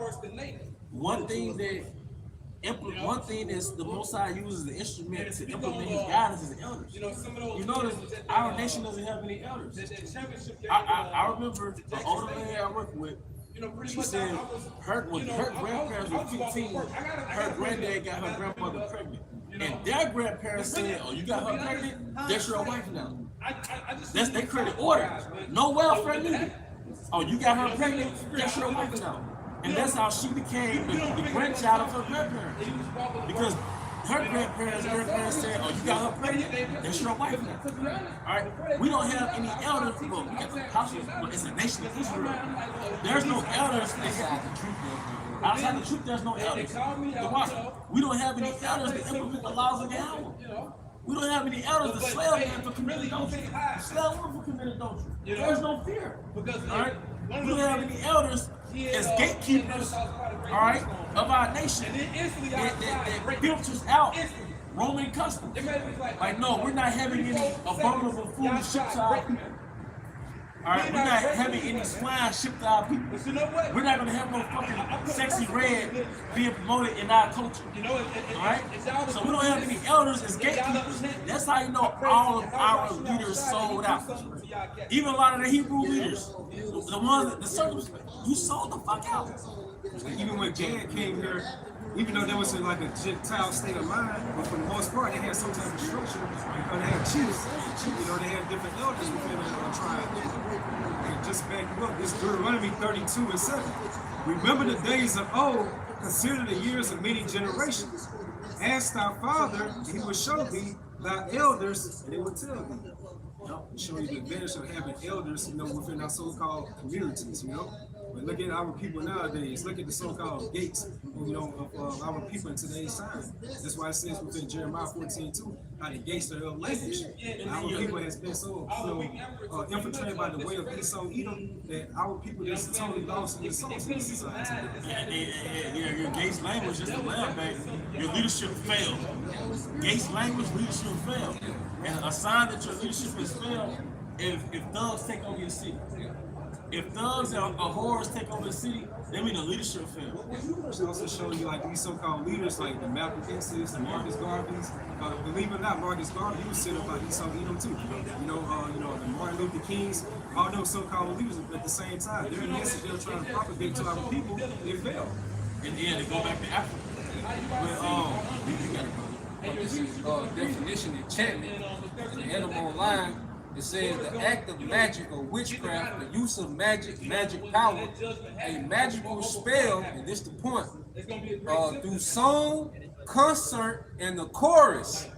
[SPEAKER 2] One thing that's the Most High uses the instrument to implement his guidance is the elders. You notice our nation doesn't have any elders. I remember the older lady I worked with, she said her grandparents were 15, her granddad got her grandmother pregnant. And their grandparents said, oh, you got her pregnant? That's your wife now. That's their credit order. No welfare needed. Oh, you got her pregnant? That's your wife now. And that's how she became the grandchild of her grandparents. Because her grandparents said, oh, you got her pregnant? That's your wife now. All right? We don't have any elders. Well, we got the apostles, but it's a nation of Israel. There's no elders. Outside the truth, there's no elders. We don't have any elders to implement the laws of Yahweh. We don't have any elders to slay a man for committing adultery. Slay a woman for committing adultery. There's no fear. All right? We don't have any elders as gatekeepers, all right, of our nation that filters out Roman customs. Like, no, we're not having any abominable food shipped to our people. All right, we're not having any swine shipped to our people. We're not going to have no fucking sexy red being promoted in our culture. All right? So we don't have any elders as gatekeepers. That's how you know all of our leaders sold out. Even a lot of the Hebrew leaders, the ones that the circumspect, you sold the fuck out.
[SPEAKER 3] Even when Gad came here, even though there was like a Gentile state of mind, but for the most part, they had some type of structure. They had chiefs, you know, they had different elders within the tribe. And just back you up, this Deuteronomy 32 and 7. Remember the days of old, consider the years of many generations. Ask thy father, and he will show thee thy elders, and they will tell thee. Show you the advantage of having elders, you know, within our so-called communities, you know. But look at our people nowadays. Look at the so-called gates, of our people in today's time. That's why it says within Jeremiah 14:2, how the gates are of language. Our people has been so infiltrated by the way of Esau Edom that our people just totally lost their souls in this society.
[SPEAKER 2] Yeah, your Gates language is the land back. Your leadership failed. Gates language, leadership failed. And a sign that your leadership has failed if thugs take over your city. If thugs or whores take over the city, that mean the leadership failed.
[SPEAKER 3] It's also showing you like these so-called leaders like the Malcolm X's, the Marcus Garveys. Believe it or not, Marcus Garvey was set up by Esau Edom too. The Martin Luther Kings, all those so-called leaders at the same time. Their message they were trying to propagate to our people, they failed.
[SPEAKER 2] And then they go back to Africa. But you got it, brother.
[SPEAKER 4] This is definition enchantment. In the animal line, it says the act of magic or witchcraft, the use of magic power, a magical spell, and this the point, through song, concert, and the chorus.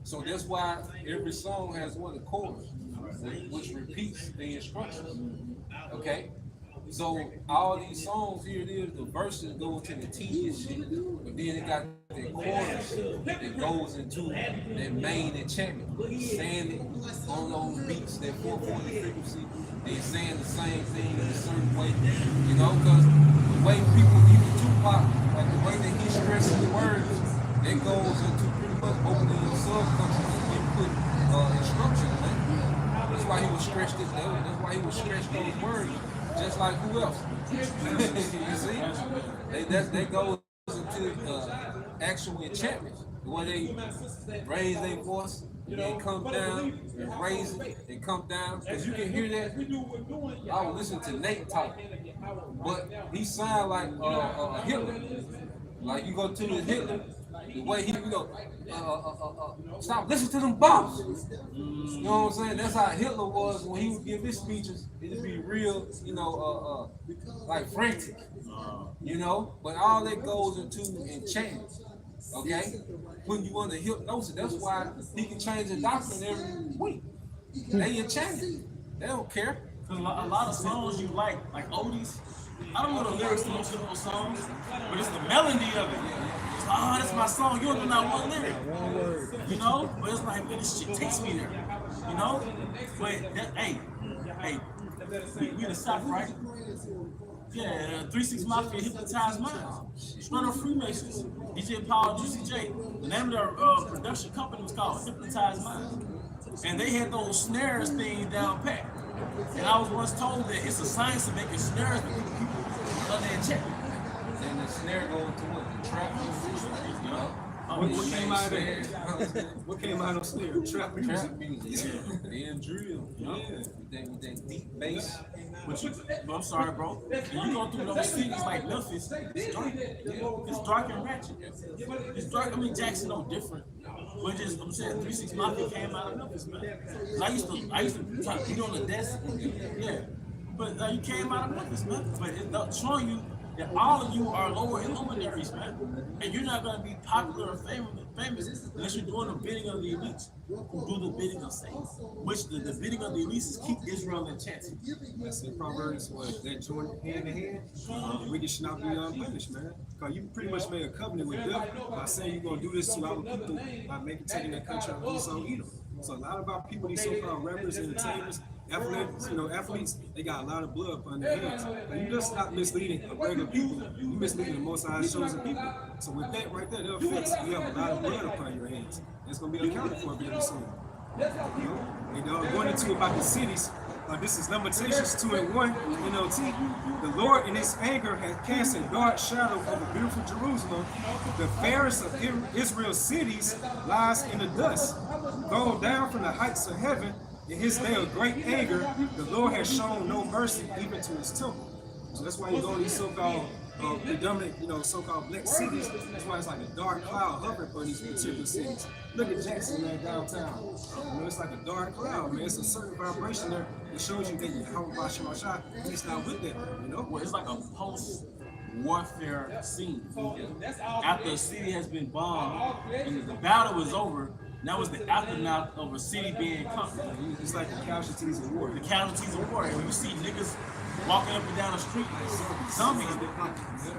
[SPEAKER 4] So that's why every song has one, the chorus, which repeats the instructions. Okay? So all these songs, here it is, the verses go into the tedious shit, but then it got the chorus that goes into that main enchantment. Saying it on those beats, that 440 frequency, they're saying the same thing in a certain way, because the way people, even Tupac, like the way that he stresses the words, that goes into pretty much opening your subconscious and input instruction, man. That's why he would stretch this, that's why he would stretch those words. Just like who else? You see? That goes into actual enchantments. The way they raise their voice, they come down, and raise it, they come down. Because you can hear that. I was listening to Nate talk, but he sound like Hitler. Like you go to the Hitler, the way he stop listening to them bombs. You know what I'm saying? That's how Hitler was when he would give his speeches. It'd be real, like frantic, But all that goes into enchantment, okay? Putting you under hypnosis. That's why he can change the doctrine every week. They enchanted. They don't care.
[SPEAKER 2] Cause a lot of songs you like oldies. I don't know the lyrics to most of those songs, but it's the melody of it. It's like, that's my song. You don't know not one lyric. But it's like, man, this shit takes me there. But that, hey, we the South, right? Yeah, 3-6 Mafia hypnotized minds. Straight up Freemasons. DJ Paul, Juicy J. The name of their production company was called Hypnotized Minds. And they had those snares things down pat. And I was once told that it's a science of making snares that people under enchantment.
[SPEAKER 4] And the snare goes to what? The trap music,
[SPEAKER 3] What came out of that? What came out of snare? Trap music.
[SPEAKER 4] And drill. With that deep bass.
[SPEAKER 2] But I'm sorry, bro. When you go through those cities like Memphis, it's dark. It's dark and ratchet. It's dark. I mean, Jackson no different. But just, I'm saying, 3-6 Mafia came out of Memphis, man. I used to try to be on the desk. Yeah. But you came out of Memphis, man. But it's showing you that all of you are lower luminaries, man. And you're not going to be popular or famous unless you're doing the bidding of the elites who do the bidding of Satan. Which the bidding of the elites is keep Israel enchanted.
[SPEAKER 3] That's in Proverbs, that join hand in hand. We should not be unpunished, man. Because you pretty much made a covenant with them by saying you're going to do this to our people by taking that country out of Esau Edom. So a lot of our people, these so-called rappers, entertainers, athletes, they got a lot of blood upon their hands. And you just not misleading a regular people. You misleading the Most High chosen people. So with that right there, that affects you have a lot of blood upon your hands. It's going to be accounted for very soon. And going into about the cities, this is Lamentations 2:1, NLT. The Lord in his anger has cast a dark shadow over beautiful Jerusalem. The fairest of Israel's cities lies in the dust. Thrown down from the heights of heaven, in his day of great anger, the Lord has shown no mercy even to his temple. So that's why you go to these so-called predominant, so-called black cities. That's why it's like a dark cloud hovering for these particular cities. Look at Jackson, man, downtown. It's like a dark cloud, man. It's a certain vibration there that shows you that Yahweh Shemashah, he's not with that,
[SPEAKER 2] Well, it's like a post-warfare scene. After a city has been bombed and the battle is over, And that was the aftermath of a city being conquered.
[SPEAKER 3] It's like the casualties of war.
[SPEAKER 2] The casualties of war. And you see niggas walking up and down the street like zombies.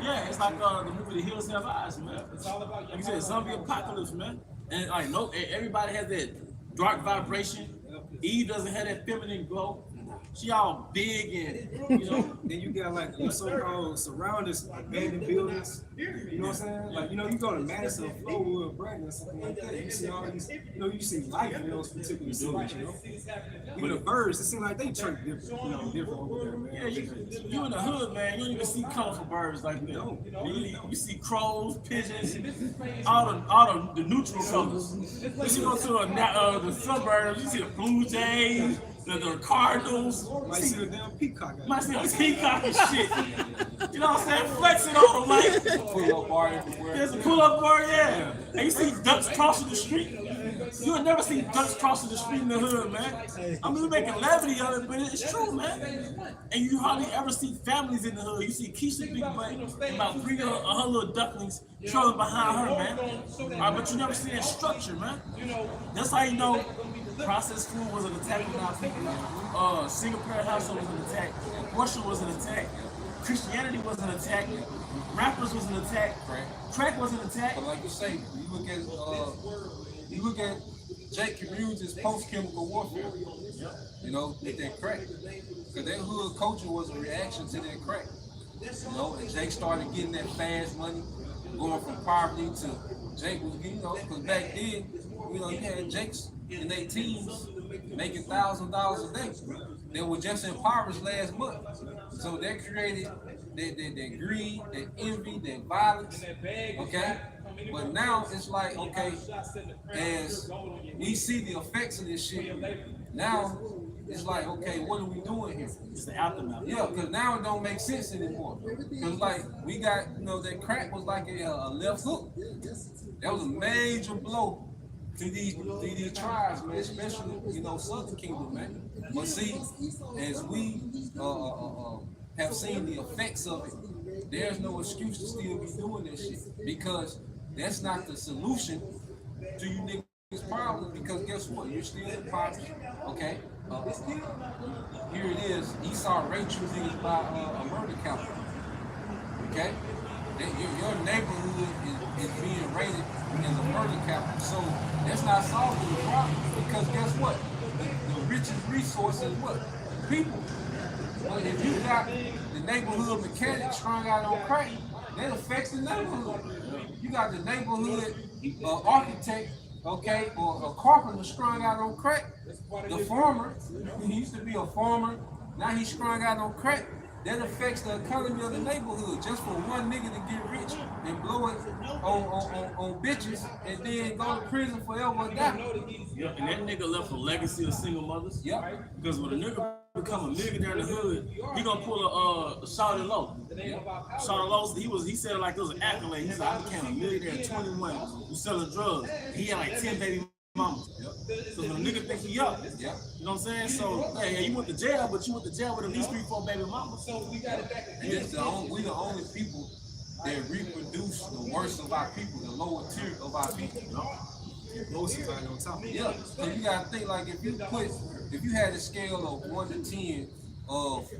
[SPEAKER 2] Yeah, it's like the movie The Hills Have Eyes, man. Like you said, zombie apocalypse, man. And like no, everybody has that dark vibration. Eve doesn't have that feminine glow. She all big and, you know.
[SPEAKER 3] Then you got like the so-called surroundings, abandoned buildings. You know what I'm saying? Like, you know, you go to Madison, Flowood, Brighton, or something like that. You see all these, you know, you see life in those particular cities, you know. Even the birds, it seems like they chirp different, you know, different over there, man.
[SPEAKER 2] Yeah, you in the hood, man. You don't even see colorful birds like that.
[SPEAKER 3] No.
[SPEAKER 2] You see crows, pigeons, all the neutral colors. When you go to the suburbs, you see the blue jays, the cardinals.
[SPEAKER 3] Might see a damn peacock.
[SPEAKER 2] Might see a peacock and shit. You know what I'm saying? Flexing on them, like.
[SPEAKER 4] Pull up bar everywhere.
[SPEAKER 2] There's a pull-up bar, yeah. And you see ducks crossing the street. You would never see ducks crossing the street in the hood, man. I mean, we're making levity of it, but it's true, man. And you hardly ever see families in the hood. You see Keisha Big Butt and about 3 of her little ducklings trailing behind her, man. But you never see that structure, man. That's how you know processed food was an attack on our people. Single parent household was an attack. Abortion was an attack. Christianity was an attack. Rappers was an attack. Crack was an attack.
[SPEAKER 4] But like you say, you look at Jake Community's post-chemical warfare. You know, with that crack. Because that hood culture was a reaction to that crack. You know, and Jake started getting that fast money, going from poverty to Jake was, you know, because back then, you know, you had Jakes in their teens making $1,000 a day. They were just impoverished last month. So that created that greed, that envy, that violence. Okay? But now it's like, okay, as we see the effects of this shit, now it's like, okay, what are we doing here?
[SPEAKER 2] It's the aftermath.
[SPEAKER 4] Yeah, because now it don't make sense anymore. Because like we got, you know, that crack was like a left hook. That was a major blow to these tribes, man, especially, you know, Southern Kingdom, man. But see, as we have seen the effects of it, there's no excuse to still be doing this shit, because that's not the solution to you niggas' problem. Because guess what? You're still in poverty, okay? Here it is. Esau raped you niggas by a murder capital, okay? Your neighborhood is being rated as a murder capital, so that's not solving the problem. Because guess what? The richest resource is what? People. But if you got the neighborhood mechanic strung out on crack, that affects the neighborhood. You got the neighborhood architect, okay, or a carpenter strung out on crack. The farmer, he used to be a farmer, now he's strung out on crack. That affects the economy of the neighborhood. Just for one nigga to get rich and blow it on bitches and then go to prison forever and die.
[SPEAKER 2] Yeah, and that nigga left a legacy of single mothers.
[SPEAKER 4] Yeah.
[SPEAKER 2] Because when a nigga become a millionaire in the hood, he gonna pull a Shawty Low. Shawty Low, he said it like it was an accolade. He said, I became a millionaire at 21 who selling drugs. He had like 10 baby mamas. So when a nigga think he up, you know what I'm saying? So hey, you went to jail, but you went to jail with at least 3-4 baby mamas.
[SPEAKER 4] And it's we the only people that reproduce the worst of our people, the lower tier of our people.
[SPEAKER 3] Most of the time on top.
[SPEAKER 4] Yeah, so you gotta think, like, if you had a scale of 1 to 10 of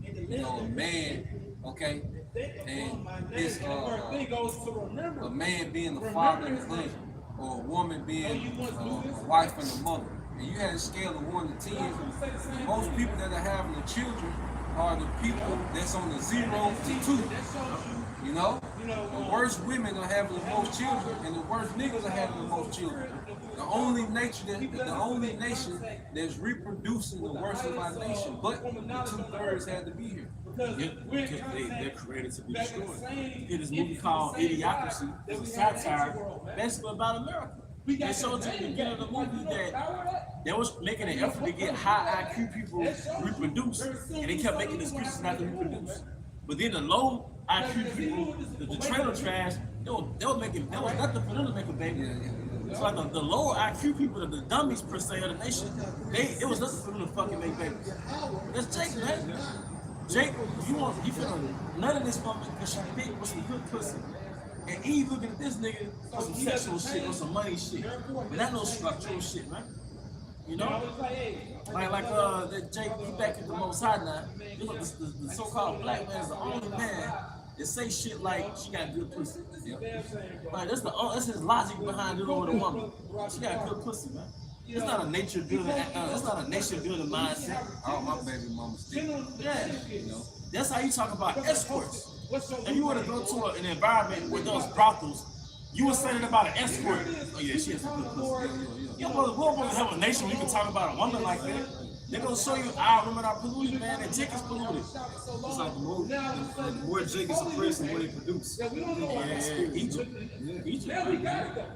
[SPEAKER 4] you know, a man, okay, and it's a man being the father and the husband, or a woman being a wife and a mother, and you had a scale of 1 to 10, most people that are having the children are the people that's on the 0 to 2. You know? The worst women are having the most children, and the worst niggas are having the most children. The only nation that's reproducing the worst of our nation, but the 2/3 had to be here.
[SPEAKER 2] Because they're created to be destroyed. Did this movie called Idiocracy. It's a satire basically about America. They showed you at the beginning of the movie that they was making an effort to get high IQ people reproduce, and they kept making excuses not to reproduce. But then the low IQ people, the trailer trash, they were making, there was nothing for them to make a baby. It's like the lower IQ people, the dummies per se of the nation, it was nothing for them to fucking make babies. That's Jake, man. Jake, you feel none of this woman because she big with some good pussy. And Eve looking at this nigga for some sexual shit or some money shit. But that's no structural shit, man. You know? Like that Jake, he back at the Most High now. You know, the so-called black man is the only man that say shit like she got good pussy. Like that's his logic behind dealing with a woman. She got good pussy, man. It's not a nature building. It's not a nation building mindset.
[SPEAKER 4] All my baby mamas stick.
[SPEAKER 2] Yeah, you know. That's how you talk about escorts. If you were to go to an environment with those brothels, you would say that about an escort. Oh yeah, she has some good pussy. Yeah, well, we're going to have a nation where you can talk about a woman like that. They're gonna show you our women are polluted, man, and Jake is polluted.
[SPEAKER 3] It's like the more Jake is oppressed, the more they produce.
[SPEAKER 2] Yeah, Egypt.
[SPEAKER 3] Yeah.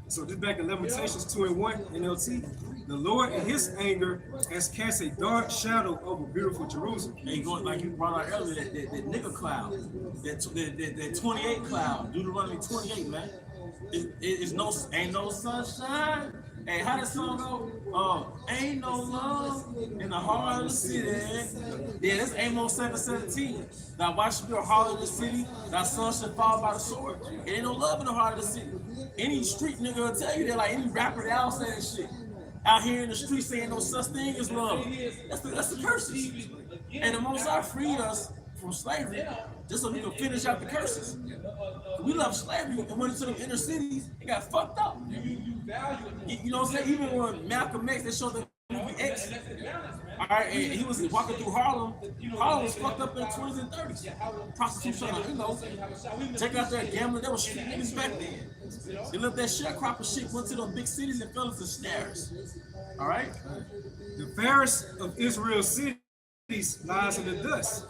[SPEAKER 3] So this back in Lamentations 2:1 NLT. The Lord in his anger has cast a dark shadow over beautiful Jerusalem.
[SPEAKER 2] And going like you brought out earlier, that nigga cloud, that 28 cloud, Deuteronomy 28, man. Ain't no sunshine. Hey, how that song go? Ain't no love in the heart of the city. Yeah, that's Amos 7:17. Now watch your heart of the city, thy son should fall by the sword. It ain't no love in the heart of the city. Any street nigga will tell you that, like any rapper that out saying shit. Out here in the street saying no such thing as love. That's the curses. And the Most High freed us from slavery just so we can finish out the curses. We love slavery and went into the inner cities and got fucked up. You know what I'm saying? Even when Malcolm X, they showed the movie X. All right, and he was walking through Harlem. Harlem was fucked up in the 20s and 30s. Prostitution, you know. Check out that gambling. There was street niggas back then. They left that sharecropper shit, went to those big cities and fell into snares. All right?
[SPEAKER 3] The fairest of Israel's cities lies in the dust.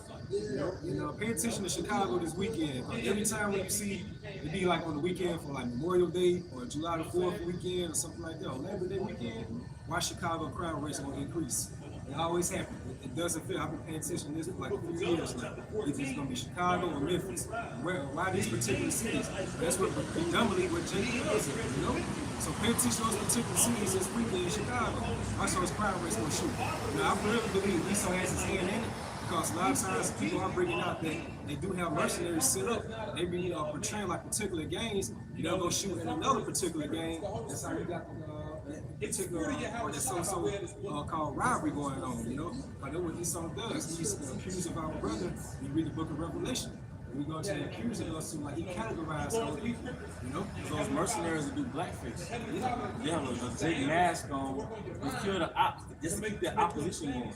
[SPEAKER 3] You know, pay attention to Chicago this weekend. Every time when you see it be like on the weekend for like Memorial Day or July the 4th weekend or something like that, or Labor Day weekend, why Chicago crowd rates will increase. It always happens. It doesn't fit. I've been paying attention to this for like a few years now. It's just gonna be Chicago or Memphis. Why these particular cities? That's what predominantly what Jake does, you know? So pay attention to those particular cities this weekend in Chicago. Also, his crowd rates gonna shoot. Now I really believe Esau has his hand in it. Because a lot of times people are bringing out that they do have mercenaries set up. They be portraying like particular games. They'll go shoot in another particular game. That's how you got that particular or that so called rivalry going on. You know, but that's what Esau does. He's accused of our brother. You read the book of Revelation. We go to the accuser us to like he categorized other people. You know,
[SPEAKER 2] those mercenaries that do blackface. They have a big mask on. They kill the just to keep the opposition going.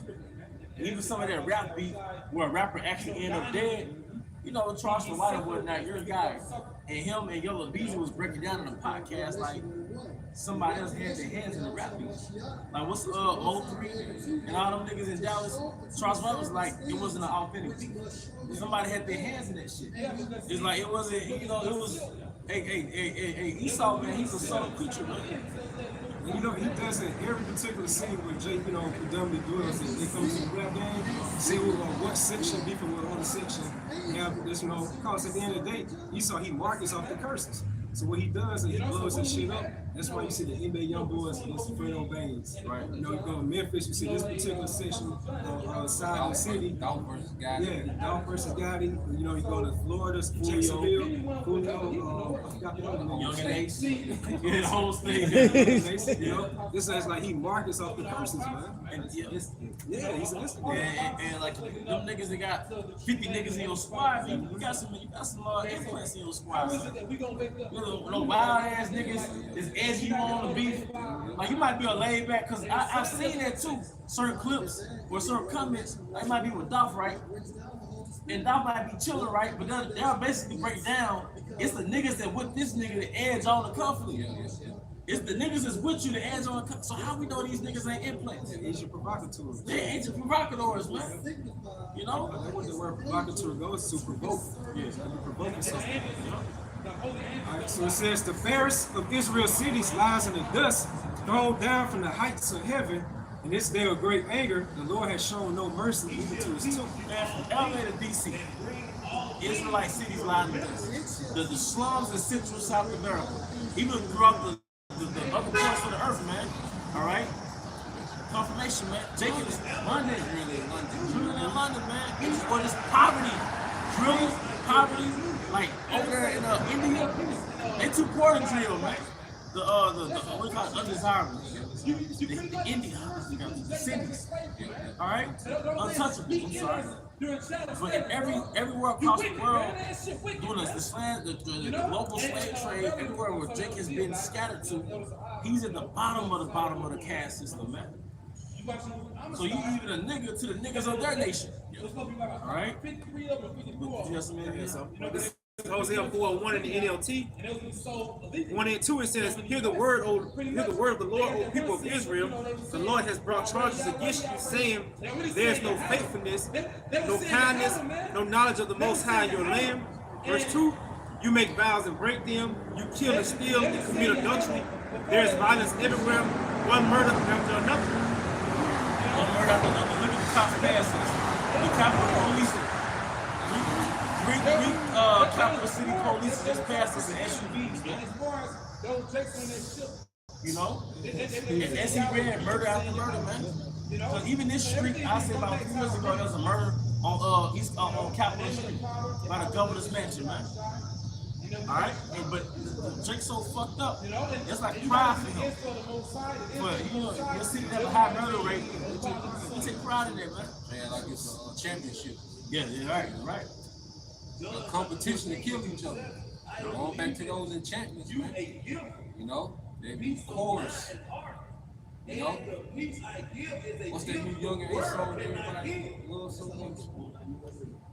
[SPEAKER 2] Even some of that rap beat where a rapper actually end up dead, you know, Charles the White and whatnot, you're a guy. And him and Yellow Beezy was breaking down in a podcast like somebody else had their hands in the rap beat. Like what's 03 and all them niggas in Dallas, Charles White was like, it wasn't an authentic beat. Somebody had their hands in that shit. It's like it wasn't, you know, it was hey, Esau, man, he's a subtle creature, man.
[SPEAKER 3] And you know, he does it every particular scene where Jake, you know, predominantly does it. They come to the rap game, see what section beefing with other section. Yeah, this, you know, because at the end of the day, Esau, he markets off the curses. So what he does is he blows that shit up. That's why you see the NBA young boys against the Fredo Baines. Right. You know, you go to Memphis, you see this particular section side of the city.
[SPEAKER 4] Dolph versus Gotti.
[SPEAKER 3] Yeah, Dolph versus Gotti. You know, you go to Florida, Jacksonville, Julio, I forgot the other name.
[SPEAKER 2] Young and Ace. Yeah, the whole thing.
[SPEAKER 3] You know, this is like he markets off the curses, man.
[SPEAKER 2] And,
[SPEAKER 3] he's an instigator.
[SPEAKER 2] And like them niggas that got 50 niggas in your squad, you got some influence in your squad. You know, wild ass niggas is edgy on the beef. Like you might be a laid back, cause I've seen that too. Certain clips or certain comments, like might be with Dolph, right? And Dolph might be chilling, right? But they'll basically break down. It's the niggas that with this nigga the edge on the conflict. It's the niggas that's with you the edge on the conflict. So how we know these niggas ain't implants?
[SPEAKER 3] Agent provocateurs.
[SPEAKER 2] They're agent provocateurs, man. You know?
[SPEAKER 3] That's what the word provocateur goes to, provoke. Yes, you're provoking something. Alright, so it says, the fairest of Israel's cities lies in the dust, thrown down from the heights of heaven. In this day of great anger, the Lord has shown no mercy even to his temple.
[SPEAKER 2] Man, from LA to DC, Israelite cities lie in the dust. The slums in Central South America, even throughout the other parts of the earth, man. Alright? Confirmation, man. Jacob is London, really in London. Drilling in London, man. It's what is poverty. Drilling poverty, like over there in India, they too poor to drill, man. The what do you call it, undesirable. The Indian, the cities, all right, untouchable. I'm sorry. But in everywhere across the world, doing the global slave trade, everywhere where Jake has been scattered to, he's at the bottom of the caste system, man. So you even a nigga to the niggas of their nation. All right? Yes, man.
[SPEAKER 5] This is Hosea 4:1 in the NLT. 1 and 2 it says, hear the word of the Lord, O people of Israel. The Lord has brought charges against you, saying, there is no faithfulness, no kindness, no knowledge of the Most High in your land. Verse 2, you make vows and break them. You kill and steal and commit adultery. There is violence everywhere, one murder after another.
[SPEAKER 2] One murder after another. Look at the top passes. The Capitol Police. Capital City Police just passed us in SUVs, man. You know? And SE ran murder after murder, man. So even this street, I said about 2 years ago, there was a murder on on Capitol Street by the governor's mansion, man. Alright? But Jake's so fucked up. It's like pride for him. But you'll see that a high murder rate. You take pride in that, man.
[SPEAKER 4] Man, like it's a championship.
[SPEAKER 2] Yeah, right.
[SPEAKER 4] A competition to kill each other. Going back to those enchantments, man. You know, they be chorus. You know, what's that new younger Ace song that everybody loves so much?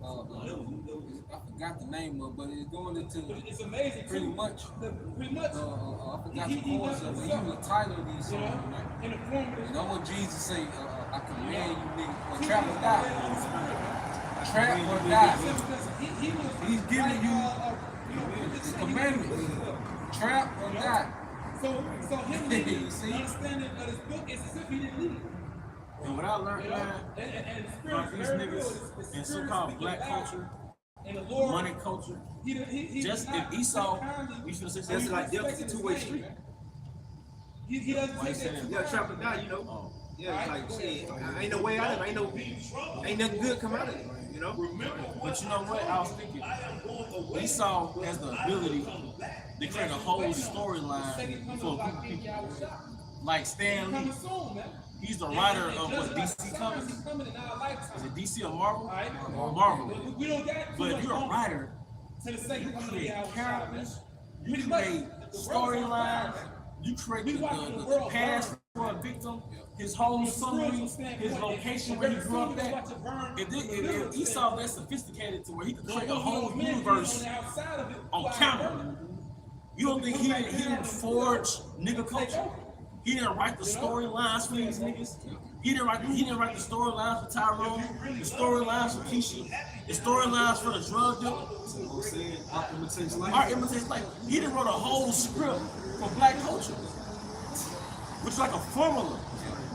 [SPEAKER 4] I forgot the name of it, but it's going into pretty much. I forgot the chorus of it. Even the title of these songs, man. You know what Jesus say? I command you niggas, or trap or die. Trap or die. He's giving you the commandment. Trap or die.
[SPEAKER 1] So him
[SPEAKER 4] You see?
[SPEAKER 1] understanding of this book is as if he didn't leave.
[SPEAKER 2] And what I learned, man,
[SPEAKER 1] And
[SPEAKER 2] from these niggas in so-called black culture,
[SPEAKER 1] and the Lord,
[SPEAKER 2] money culture, just if Esau, we should say
[SPEAKER 5] That's like it's a two-way street.
[SPEAKER 1] he doesn't take that.
[SPEAKER 5] Yeah, trap or die, you know. Yeah, it's like shit. Ain't no way out of it. Ain't nothing good come out of it. You know.
[SPEAKER 2] But you know what? I was thinking, Esau has the ability to create a whole storyline for a group of people. Like Stan Lee, he's the writer of what DC Comics. Is it DC or Marvel? Or Marvel. But if you're a writer, you create characters, you create storylines, you create the past for a victim, his whole summary, his location where he grew up at. If Esau that sophisticated to where he could create a whole universe on camera, you don't think he didn't forge nigga culture? He didn't write the storylines for these niggas. He didn't write the storylines for Tyrone, the storylines for Keisha, the storylines for the drug dealer. Art imitates life. He didn't wrote a whole script for black culture, which is like a formula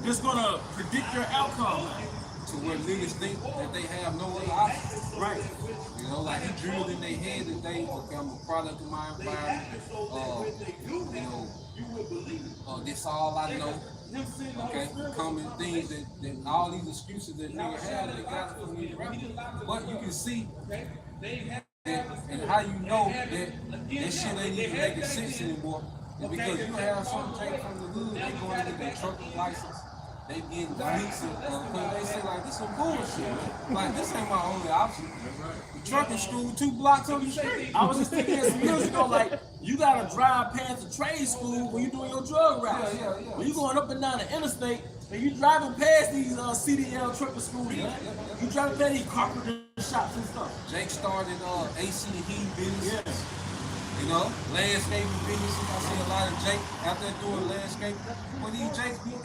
[SPEAKER 2] that's gonna predict your outcome.
[SPEAKER 4] To where niggas think that they have no other option.
[SPEAKER 2] Right.
[SPEAKER 4] You know, like he drilled in their head that they become a product of my environment. This all I know. Okay, common things that all these excuses that niggas have, they got for me. But you can see that, and how you know that shit ain't even making sense anymore. Is because you have some take from the hood, they going to get their trucking license. They getting deletes because they say like this some bullshit. Like this ain't my only option. The trucking school 2 blocks on the street.
[SPEAKER 2] I was just thinking some years ago, like you gotta drive past the trade school when you're doing your drug routes.
[SPEAKER 4] Yeah.
[SPEAKER 2] When you going up and down the interstate and you driving past these CDL trucker schools, man. You driving past these carpenter shops and stuff.
[SPEAKER 4] Jake started AC and heat business.
[SPEAKER 2] Yeah.
[SPEAKER 4] You know, landscaping businesses. I see a lot of Jake out there doing landscaping. But these Jakes be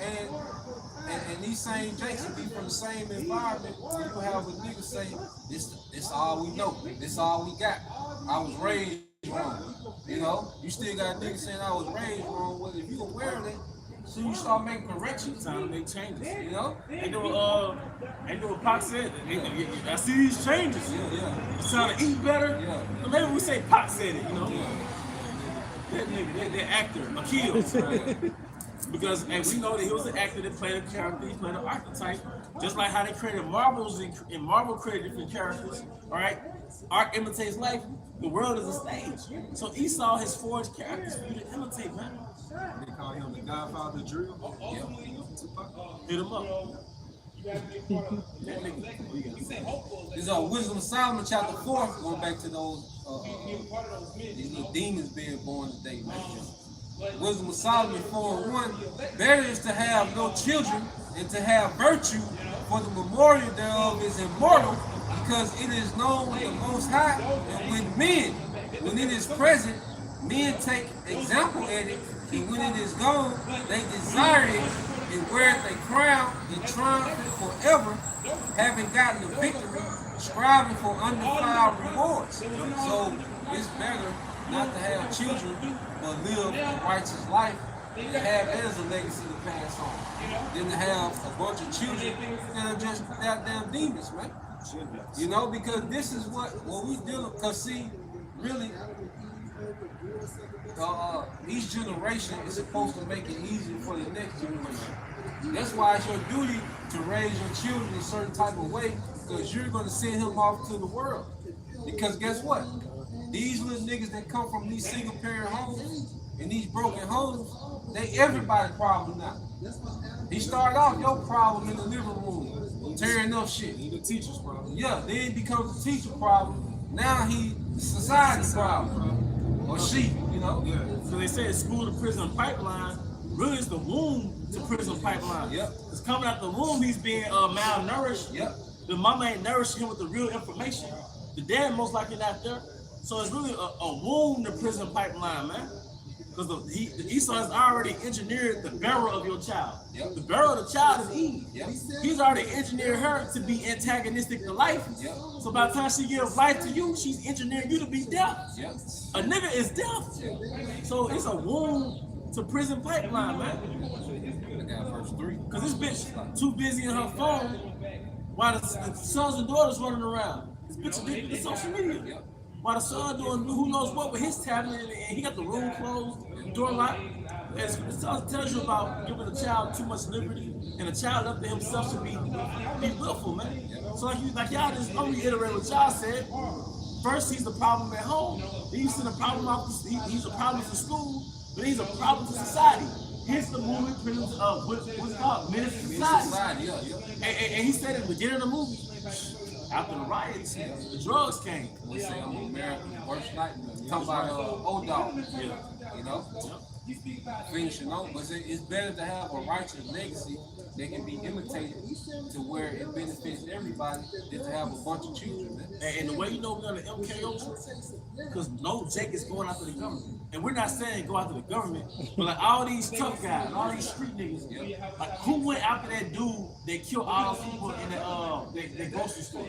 [SPEAKER 4] and these same Jakes will be from the same environment where you have a nigga say, this all we know, this all we got. I was raised wrong. You know, you still got niggas saying I was raised wrong. Well, if you aware of it, so you start making corrections.
[SPEAKER 2] Time to make changes.
[SPEAKER 4] You know?
[SPEAKER 2] Ain't no what Pac said. I see these changes.
[SPEAKER 4] Yeah.
[SPEAKER 2] It's time to eat better.
[SPEAKER 4] Yeah.
[SPEAKER 2] Maybe we say Pac said it, you know? That nigga, that actor, Akil. Because and we know that he was an actor that played a character, he played an archetype, just like how they created Marvels and Marvel created different characters. All right, art imitates life, the world is a stage. So Esau has forged characters for you to imitate, man.
[SPEAKER 3] They call him the Godfather of drill.
[SPEAKER 2] Hit him up.
[SPEAKER 4] This is Wisdom of Solomon chapter 4, going back to those these little demons being born today, man. Wisdom of Solomon 4:1. Better is to have no children and to have virtue, for the memorial thereof is immortal, because it is known with the Most High, and when it is present, men take example at it, and when it is gone, they desire it and wear it a crown and triumph forever, having gotten the victory, striving for undefiled rewards. So it's better not to have children, but live a righteous life and have that as a legacy to pass on, than to have a bunch of children that are just goddamn demons, man. You know, because this is what we dealing. Cause see, really, each generation is supposed to make it easier for the next generation. That's why it's your duty to raise your children a certain type of way, because you're going to send him off to the world. Because guess what? These little niggas that come from these single parent homes and these broken homes, they everybody's problem now. He started off your problem in the living room, tearing up shit.
[SPEAKER 3] He the teacher's problem.
[SPEAKER 4] Yeah, then it becomes a teacher problem. Now he society problem. Or she, you know?
[SPEAKER 3] Yeah.
[SPEAKER 2] So they say it's school to prison pipeline. Really, it's the womb to prison pipeline.
[SPEAKER 4] Yep.
[SPEAKER 2] It's coming out the womb, he's being malnourished.
[SPEAKER 4] Yep.
[SPEAKER 2] The mama ain't nourishing him with the real information. The dad most likely not there. So it's really a womb to prison pipeline, man. Because the Esau has already engineered the bearer of your child.
[SPEAKER 4] Yep.
[SPEAKER 2] The bearer of the child is Eve.
[SPEAKER 4] Yep.
[SPEAKER 2] He's already engineered her to be antagonistic to life.
[SPEAKER 4] Yep.
[SPEAKER 2] So by the time she gives life to you, she's engineering you to be deaf.
[SPEAKER 4] Yep.
[SPEAKER 2] A nigga is deaf. So it's a womb to prison pipeline, man.
[SPEAKER 4] I got verse 3.
[SPEAKER 2] Because this bitch too busy in her phone while the sons and daughters running around. This bitch addicted to social media. While the son doing who knows what with his tablet, and he got the room closed, door locked. It tells you about giving a child too much liberty, and a child up to himself should be willful, man. So like y'all just only reiterate what y'all said. First, he's the problem at home. Then you send a problem off. He's a problem to school, but he's a problem to society. Hence the movement of what's it called? Menace to Society. And he said at the beginning of the movie, after the riots, the drugs came.
[SPEAKER 4] We say I'm American worst nightmare. Talking about old dog. Yeah. You know? Finishing on, but it's better to have a righteous legacy that can be imitated to where it benefits everybody than to have a bunch of children. Man.
[SPEAKER 2] And the way you know we're gonna MKO, because no Jake is going after the government. And we're not saying go after the government, but like all these tough guys, all these street niggas, like who went after that dude that killed all those people in the grocery store?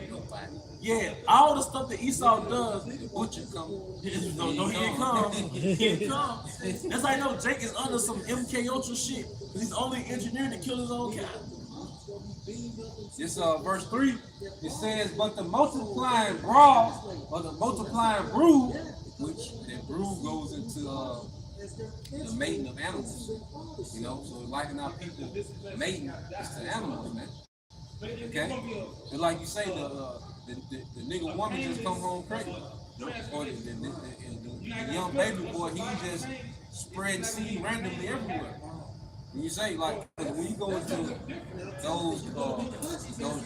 [SPEAKER 2] Yeah, all the stuff that Esau does,
[SPEAKER 4] The butcher come.
[SPEAKER 2] no, he didn't come. He didn't come. That's how I know Jake is under some MK Ultra shit. He's only engineering to kill his own kind.
[SPEAKER 4] This verse 3, it says, but the multiplying broad, or the multiplying brood, which that brood goes into the mating of animals. You know, so like in our people mating, it's the animals, man. Okay? But like you say, the nigga woman just come home pregnant. Or the young baby boy, he just spreading seed randomly everywhere. When you say, like, when you go into those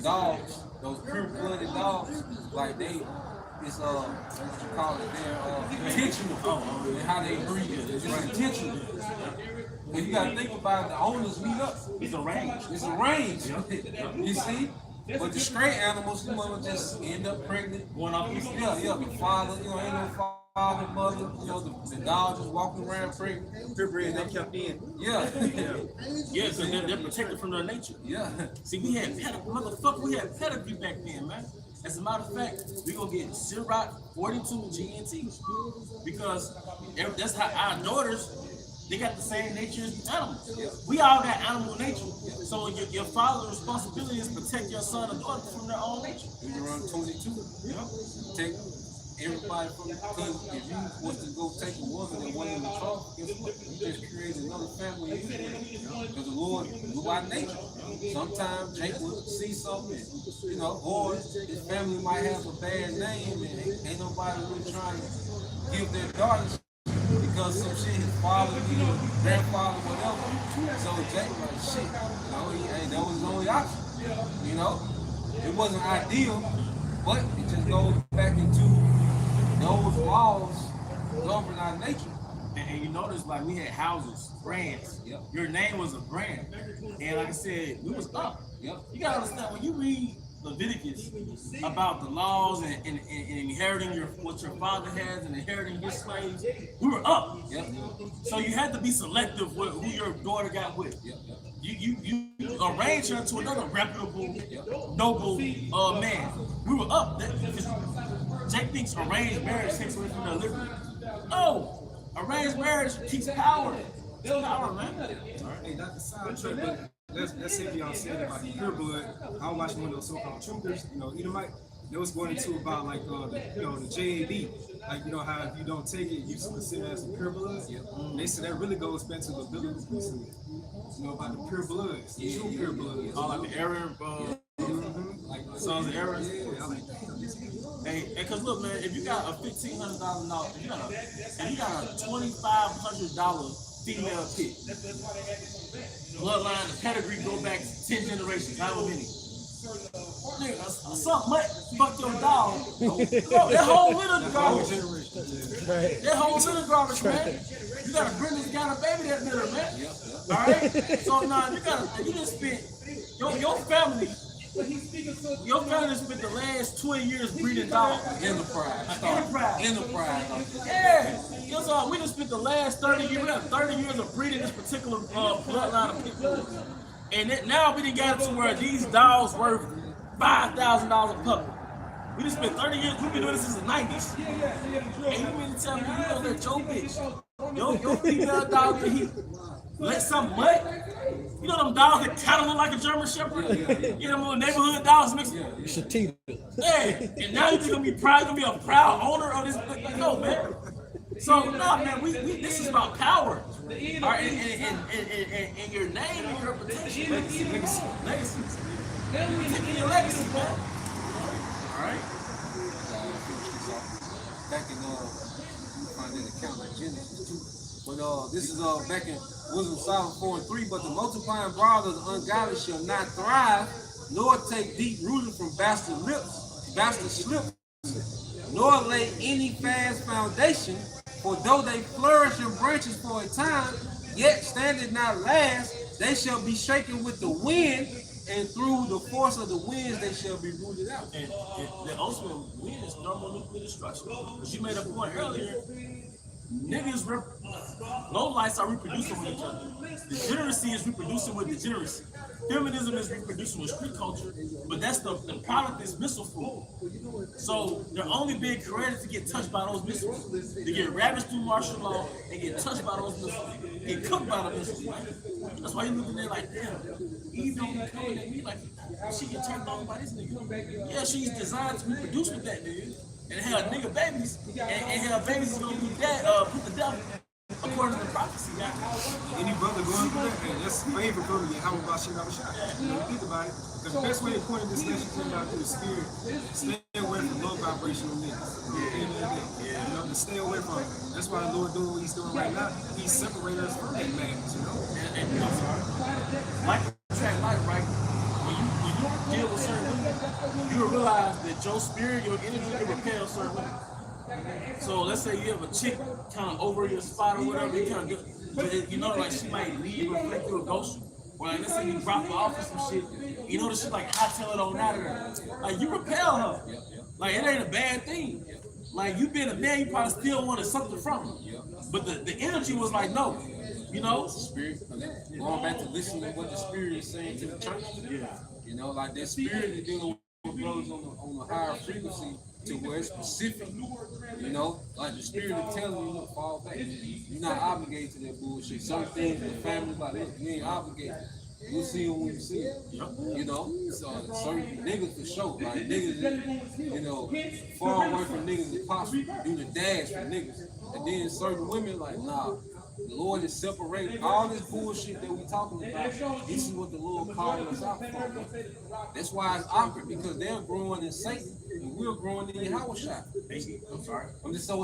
[SPEAKER 4] dogs, those pure-blooded dogs, like it's what you call it, they're intentional in how they breed. It's intentional. But you gotta think about it, the owners meet up.
[SPEAKER 2] It's a range.
[SPEAKER 4] It's a range. You see? But the stray animals, you want to just end up pregnant.
[SPEAKER 2] Going off the
[SPEAKER 4] The father, ain't no father, mother, the dog just walking around pregnant.
[SPEAKER 5] Purebred, they kept in.
[SPEAKER 4] Yeah.
[SPEAKER 2] Yeah, so they're protected from their nature.
[SPEAKER 4] Yeah.
[SPEAKER 2] See, we had pedigree back then, man. As a matter of fact, we gonna get Ciroc 42 GNT because that's how our daughters, they got the same nature as animals. We all got animal nature. So your father's responsibility is to protect your son or daughter from their own nature.
[SPEAKER 4] You run 22.
[SPEAKER 2] You know?
[SPEAKER 4] everybody from, because if you was to go take a woman that wasn't in the trouble, guess what? You just created another family. Because the Lord knew our nature. Sometimes Jake would see something, you know, or his family might have a bad name and ain't nobody really trying to give their daughters because some shit his father did, grandfather, whatever. So Jake like, shit, you know, that was his only option. You know, it wasn't ideal, but it just goes back into those laws govern our nature.
[SPEAKER 2] And you notice, like, we had houses, brands.
[SPEAKER 4] Yep.
[SPEAKER 2] Your name was a brand. And like I said, we was up.
[SPEAKER 4] Yep.
[SPEAKER 2] You gotta understand, when you read Leviticus about the laws and inheriting what your father has and inheriting his slaves, we were up.
[SPEAKER 4] Yep.
[SPEAKER 2] So you had to be selective with who your daughter got with.
[SPEAKER 4] Yep. Yep.
[SPEAKER 2] You arranged her to another reputable, noble man. We were up. Jake thinks arranged marriage takes away from their liberty. Oh, arranged marriage keeps power. It's power, man.
[SPEAKER 3] Hey, not the sidetrack, but let's say y'all said about the pure blood. I watched one of those so-called troopers, you know, Edomite. They was going into about like the JAB, like you know how if you don't take it, you consider as a pure blood. They said that really goes back to the biblical priesthood. You know about the pure bloods, the true pure bloods.
[SPEAKER 2] Oh, like the Aaron,
[SPEAKER 3] Like
[SPEAKER 2] sons of Aaron.
[SPEAKER 3] Yeah, I like that.
[SPEAKER 2] Hey, cause look, man, if you got a $1,500 note, if you got a $2,500 female pit, bloodline, the pedigree go back 10 generations, however many. Nigga, something might fuck your dog. That whole litter garbage. That whole litter garbage, man. You gotta bring this kind of baby that litter, man. Alright? So now you just spent your family spent the last 20 years breeding dogs.
[SPEAKER 4] Enterprise.
[SPEAKER 2] Enterprise. Yeah. You know, so we just spent the last 30 years, we have 30 years of breeding this particular bloodline of pit bulls. And now we done got it to where these dogs worth $5,000 a puppy. We just spent 30 years, we've been doing this since the 90s. And you mean to tell me you know that your bitch, your female dog can he let some butt? You know them dogs that kind of look like a German Shepherd? You know them little neighborhood dogs mixed with.
[SPEAKER 6] Shatina.
[SPEAKER 2] Yeah, and now you're gonna be proud, you're gonna be a proud owner of this. No, man. So, no, man, this is about power. All right, and your name and your reputation. Legacy. You're taking your legacy, man. All right.
[SPEAKER 4] Back in find that account in Genesis too. But this is back in Wisdom of Solomon 4:3. But the multiplying broad of the ungodly shall not thrive, nor take deep rooted from bastard slips, nor lay any fast foundation. For though they flourish in branches for a time, yet stand it not last. They shall be shaken with the wind, and through the force of the winds they shall be rooted out.
[SPEAKER 2] And the ultimate win is thermonuclear destruction. But you made a point earlier. Niggas, low lights are reproducing with each other. Degeneracy is reproducing with degeneracy. Feminism is reproducing with street culture, but that's the product is missile food. So they're only being created to get touched by those missiles, to get ravaged through martial law and get touched by those missiles, get cooked by the missiles, right? That's why you looking there like, damn, Eve don't be coming at me like she get turned on by this nigga. Yeah, she's designed to reproduce with that nigga and have nigga babies, and her babies is gonna be dead, put the devil. According to the prophecy,
[SPEAKER 3] Any brother going through that, man, that's favorite brother. How about shit? You know, think about it. Because the best way to point this lesson is out through the spirit. Stay away from low vibrational niggas. You know, to stay away from it. That's why the Lord doing what He's doing right now. He's separating us from that madness, you know.
[SPEAKER 2] and I'm sorry, like track life, right? When you deal with certain women, you will realize that your spirit, your energy, can repel certain women. So let's say you have a chick kind of over your spot or whatever, you kind of, but you know, like she might leave or flick you a ghost. Or like, let's say you drop her off or some shit, you know, this shit like hightail it on out of her. Like you repel her. Like it ain't a bad thing. Like you being a man, you probably still wanted something from her. But the energy was like, no, you know?
[SPEAKER 4] Spirit, going back to listening to what the spirit is saying to the church. Yeah. You know, like that spirit is dealing with brothers on a higher frequency to where it's specific. You know, like the spirit is telling you, look, fall back. You're not obligated to that bullshit. Some things in the family, like that, you ain't obligated. You see it when you see it. You know, so certain niggas for sure. Like niggas, you know, far away from niggas as possible. Do the dash for niggas. And then certain women like, nah, the Lord is separating all this bullshit that we talking about. This is what the Lord called us out for. That's why it's awkward, because they're growing in Satan and we're growing in Yahushua.
[SPEAKER 2] I'm sorry.
[SPEAKER 4] I'm just so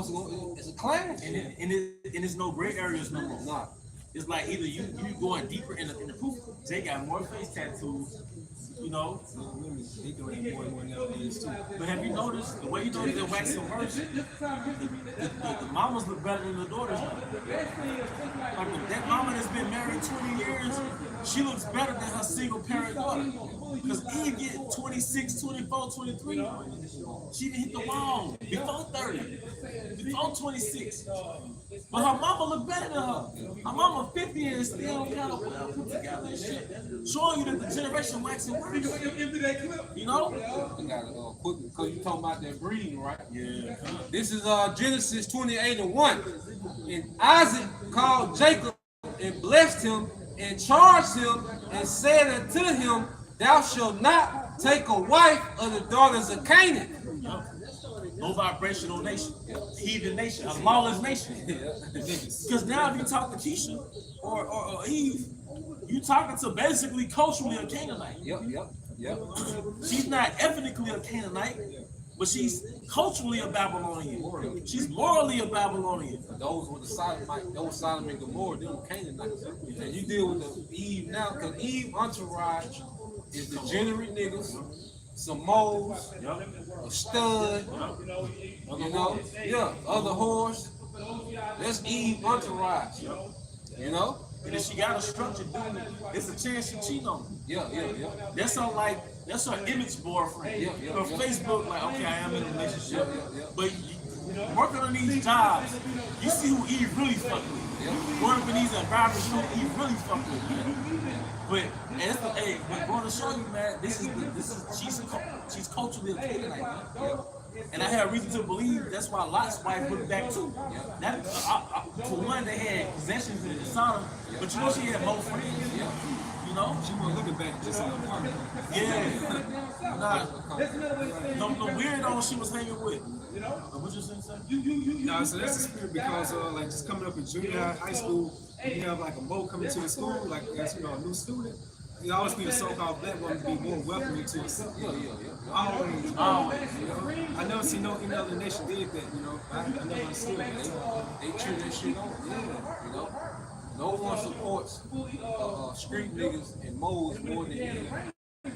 [SPEAKER 4] it's a clash.
[SPEAKER 2] And there's no gray areas no more.
[SPEAKER 4] Nah.
[SPEAKER 2] It's like either you going deeper in the proof. Jay got more face tattoos, you know.
[SPEAKER 3] They doing it more and more nowadays too.
[SPEAKER 2] But have you noticed the way you notice they're waxing worse? The mamas look better than the daughters now. Like that mama that's been married 20 years, she looks better than her single parent daughter. Because Eve get 26, 24, 23. She didn't hit the wall before 30, before 26. But her mama look better than her. Her mama 50 and still kind of well put together and shit. Showing you that the generation waxing worse. You know?
[SPEAKER 4] I gotta put, because you talking about that breeding, right?
[SPEAKER 2] Yeah.
[SPEAKER 4] This is Genesis 28:1. And Isaac called Jacob and blessed him and charged him and said unto him, thou shalt not take a wife of the daughters of Canaan.
[SPEAKER 2] No vibrational nation, heathen nation, a lawless nation. Because now if you talk to Keisha or Eve, you talking to basically culturally a Canaanite.
[SPEAKER 4] Yep.
[SPEAKER 2] She's not ethnically a Canaanite, but she's culturally a Babylonian. She's morally a Babylonian.
[SPEAKER 4] Those were the Sodomite, those Sodom and Gomorrah, them Canaanites. And you deal with the Eve now, because Eve entourage is degenerate niggas, some moles, a stud, you know, other whores. That's Eve entourage, you know?
[SPEAKER 2] And if she got a structure, dude, it's a chance she cheat on me.
[SPEAKER 4] Yeah.
[SPEAKER 2] That's her image boyfriend. Her Facebook, like, okay, I am in a relationship. But working on these jobs, you see who Eve really fucking with. Working for these environments, who Eve really fucking with. But but going to show you, man, she's culturally a Canaanite, man. And I have reason to believe that's why Lot's wife went back too. That for one, they had possessions in Sodom, but you know she had more friends. You know,
[SPEAKER 3] She wasn't looking back just in the apartment.
[SPEAKER 2] The weirdo she was hanging with. What you saying?
[SPEAKER 3] No, so that's the spirit because like just coming up in junior high school, you have like a mo coming to the school, like as you know, a new student. You always be a so-called black woman to be more welcoming to us. Always. You know? I never see no any other nation did that, you know. I never understood that.
[SPEAKER 4] They cheer that shit on, you know? No one supports street niggas and moles more than Eve.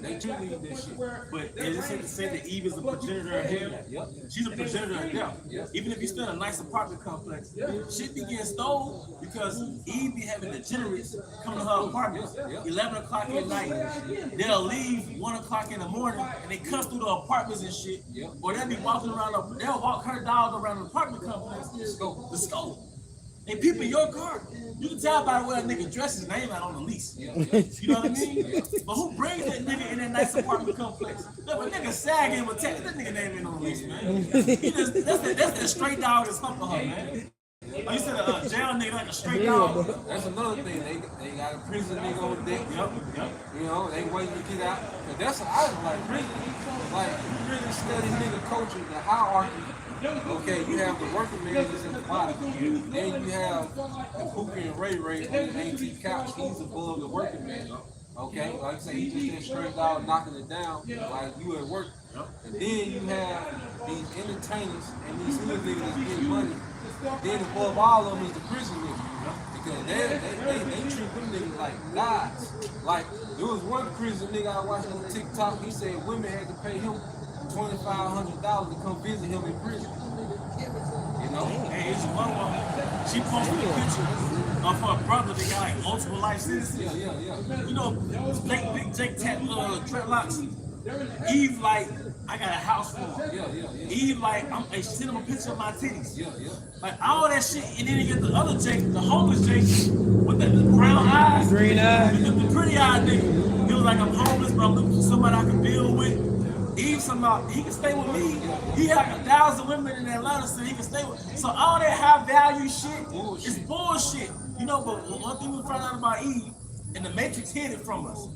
[SPEAKER 4] They do need that shit.
[SPEAKER 2] But they just said that Eve is a progenitor of hell. She's a progenitor of death. Even if you still in a nice apartment complex, shit be getting stolen because Eve be having degenerates come to her apartment 11 o'clock at night. They'll leave 1 o'clock in the morning and they cut through the apartments and shit. Or they'll be walking around, they'll walk her dog around the apartment complex. The scope. And people in your car, you can tell by the way a nigga dresses, name out on the lease. You know what I mean? But who brings that nigga in that nice apartment complex? If a nigga sagging with that nigga name ain't on the lease, man. That's that straight dog that's humping her, man. Oh, you said a jail nigga like a straight dog.
[SPEAKER 4] That's another thing. They got a prison nigga on deck. You know, they waiting to get out. But that's what I was like, prison. Like, you really study nigga culture, the hierarchy. Okay, you have the working man that's in the bottom. Then you have the Pookie and Ray Ray on the antique couch. He's above the working man. Okay, like I say, he's just in straight dog knocking it down like you at work. And then you have these entertainers and these little niggas that's getting money. Then above all of them is the prison niggas. Because they treat them niggas like gods. Like, there was one prison nigga I watched on TikTok, he said women had to pay him $2,500 to come visit him in prison. You know?
[SPEAKER 2] Hey, it's one woman. She posted a picture of her brother that got like multiple life sentences. You know, Big Jake dreadlocks. Eve like, I got a house for him. Eve like, she sent him a picture of my titties. Like all that shit, and then you get the other Jake, the homeless Jake, with the brown eyes,
[SPEAKER 6] green eyes,
[SPEAKER 2] the pretty eyed nigga. He was like, I'm homeless, but I'm looking for somebody I can build with. Eve somehow, he can stay with me. He had like 1,000 women in Atlanta, so he can stay with. So all that high value shit is bullshit. You know, but one thing we found out about Eve, And the Matrix hid it from us.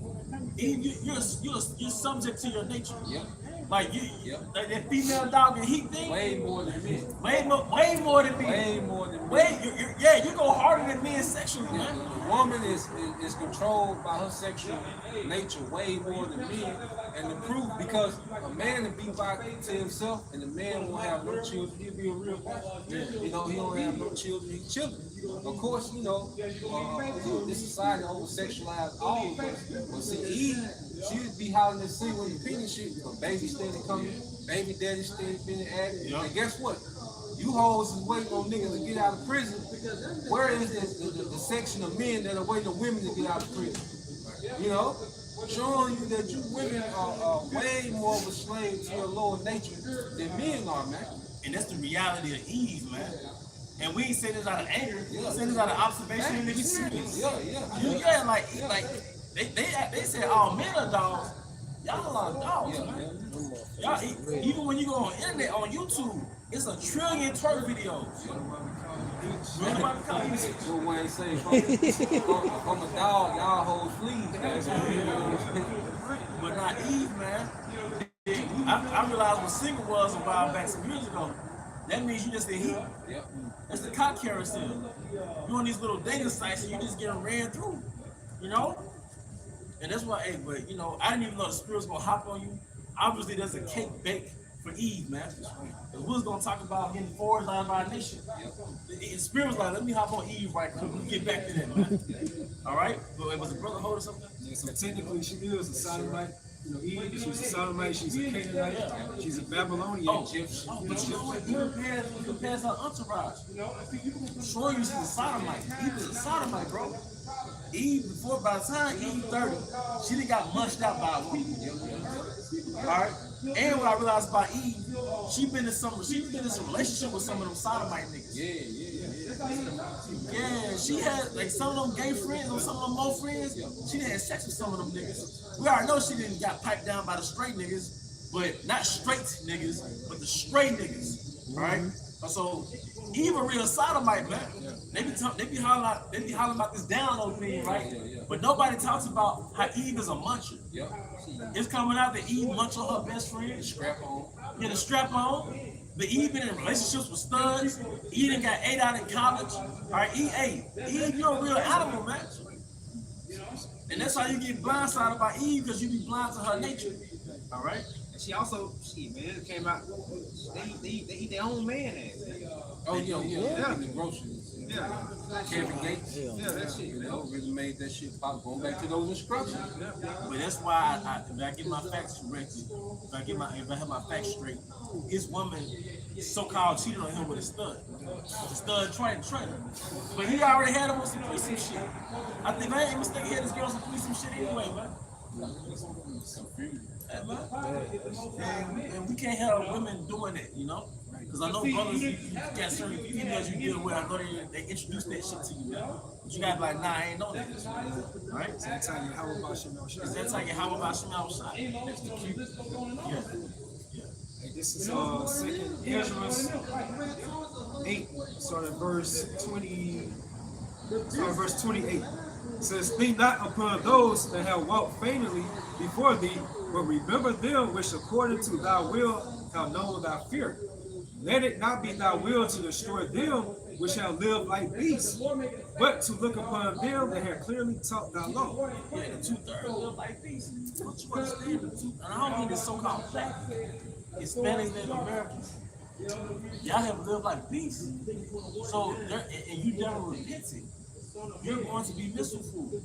[SPEAKER 2] Eve, you're subject to your nature.
[SPEAKER 4] Yep.
[SPEAKER 2] Like you,
[SPEAKER 4] Yep.
[SPEAKER 2] like that female dog and heat thing.
[SPEAKER 4] Way more than men.
[SPEAKER 2] Way more than me.
[SPEAKER 4] Way more than men.
[SPEAKER 2] You go harder than men sexually, man.
[SPEAKER 4] The woman is controlled by her sexual nature way more than men, and the proof because a man will be by to himself, and the man won't have no children. He'll be a real man. You know, he don't have no children. He's children. Of course, you know, this society over sexualized all of us. But see, Eve, she would be hollering and singing with the penis shit. A baby steady coming, baby daddy steady being added.
[SPEAKER 2] Yep.
[SPEAKER 4] And guess what? You hoes is waiting on niggas to get out of prison. Where is the section of men that are waiting on women to get out of prison? You know, showing you that you women are way more of a slave to your lower nature than men are, man.
[SPEAKER 2] And that's the reality of Eve, man. And we ain't saying this out of anger. We saying this out of observation and experience.
[SPEAKER 4] Yeah.
[SPEAKER 2] Like they said all men are dogs. Y'all are dogs, man. Y'all, even when you go on the internet, on YouTube, it's 1 trillion twerk videos.
[SPEAKER 4] What Wayne say, from a dog, y'all hold fleas, man.
[SPEAKER 2] But not Eve, man. I realized what single was a while back, some years ago. That means you just a heat.
[SPEAKER 4] Yep.
[SPEAKER 2] That's the cock carousel. You on these little dating sites and you just getting ran through, you know? And that's why, hey, but you know, I didn't even know the spirit was gonna hop on you. Obviously, there's a cake baked for Eve, man. And we was gonna talk about getting forward out of our nation. The spirit was like, let me hop on Eve right quick. We'll get back to that, man. All right? But was the brother holding something?
[SPEAKER 3] Yeah, so technically she is a sodomite. You know, Eve, she's a sodomite, she's a Canaanite, she's a Babylonian.
[SPEAKER 2] But you know what? You can pass her entourage. Sure, you see the sodomite. Eve is a sodomite, bro. Eve, by the time Eve 30, she done got mushed out by a woman. Alright? And what I realized about Eve, she been in some relationship with some of them sodomite niggas. Yeah, she had like some of them gay friends or some of them more friends. She done had sex with some of them niggas. We already know she didn't got piped down by the straight niggas, but not straight niggas, but the straight niggas. Alright? So Eve a real sodomite, man. They be hollering about this download thing, right? But nobody talks about how Eve is a muncher.
[SPEAKER 4] Yep.
[SPEAKER 2] It's coming out that Eve munch on her best friend.
[SPEAKER 4] Strap on.
[SPEAKER 2] Yeah, the strap on. But Eve been in relationships with studs. Eve done got 8 out in college. All right, Eve, you're a real animal, man. And that's how you get blindsided by Eve, because you be blind to her nature. All right?
[SPEAKER 5] And she also, man, came out. They eat their own man ass.
[SPEAKER 4] Oh yeah. The groceries.
[SPEAKER 5] Yeah.
[SPEAKER 4] Kevin Gates.
[SPEAKER 5] Yeah, that shit.
[SPEAKER 4] You know, really made that shit pop. Going back to those instructions.
[SPEAKER 2] But that's why if I get my facts corrected, if I have my facts straight, his woman so-called cheated on him with a stud. The stud tried to train him. But he already had him on some threesome shit. I think if I ain't mistaken, he had this girl on some threesome shit anyway, man. And we can't have women doing it, you know? Because I know brothers, you got certain females you deal with, I know they introduce that shit to you now. But you gotta be like, nah, I ain't know that. Right?
[SPEAKER 3] So that's how you how about Shemal Shah.
[SPEAKER 2] That's how you how about Shemal Shah. That's the cute. Yeah.
[SPEAKER 3] This is second Ezra 8, starting verse 20. Starting verse 28. It says, "Think not upon those that have walked faintly before thee, but remember them which according to thy will have known thy fear. Let it not be thy will to destroy them which have lived like beasts, but to look upon them that have clearly taught thy law."
[SPEAKER 2] Yeah, the 2/3 live like beasts. What you understand? And I don't mean this so-called black, Hispanics, Native Americans. Y'all have lived like beasts. So, and you never repented. You're going to be missile food.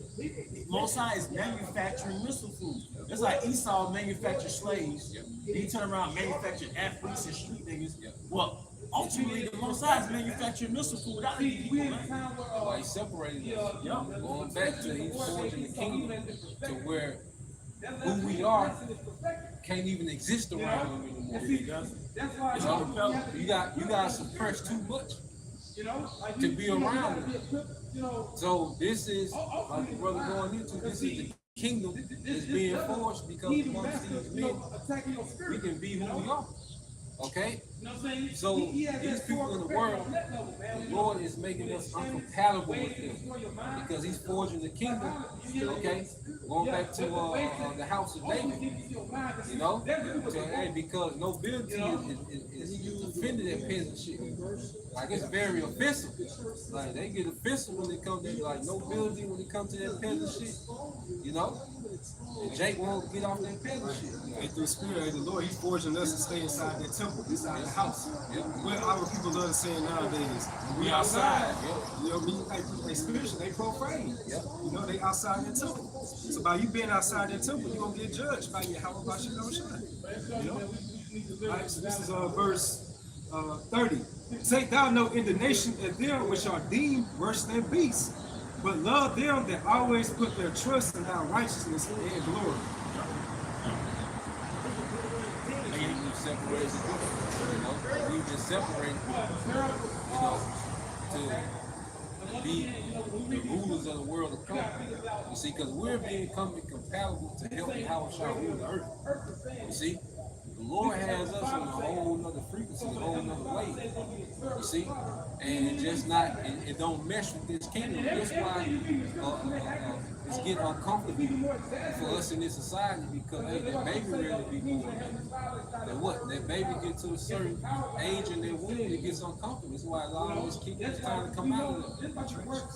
[SPEAKER 2] Most High is manufacturing missile food. That's like Esau manufactured slaves. He turned around and manufactured athletes and street niggas. Well, ultimately, the Most High is manufacturing missile food out of these people, man.
[SPEAKER 4] Why he separated us. Going back to he's forging the kingdom to where who we are can't even exist around him anymore. It's all you got suppressed too much to be around him. So this is like the brother going into. This is the kingdom that's being forged because amongst these men we can be who we are. Okay? So these people in the world, the Lord is making us incompatible with them because He's forging the kingdom. Okay, going back to the house of David, you know, because nobility is offended at peasant shit. Like it's very offensive. Like they get offensive when it comes to like nobility when it comes to that peasant shit, you know. And Jake won't get off that peasant shit.
[SPEAKER 3] And through the Spirit of the Lord, He's forging us to stay inside that temple, inside the house. What our people love saying nowadays, we outside. You know what I mean? They spiritual, they profane. You know, they outside the temple. So by you being outside that temple, you're going to get judged by your how about you don't shine. You know? All right, so this is verse 30. Take thou no indignation at them which are deemed worse than beasts, but love them that always put their trust in thy righteousness and glory.
[SPEAKER 4] Separated, you know, we've been separated, you know, to be the rulers of the world to come. You see, because we're becoming compatible to help Yahushua rule the earth. You see, the Lord has us on a whole nother frequency, a whole nother way. You see, and it just not, it don't mesh with this kingdom. That's why it's getting uncomfortable for us in this society because hey, that baby ready to be born. That what? That baby get to a certain age in their womb, it gets uncomfortable. That's why a lot of us keep it's time to come out of it.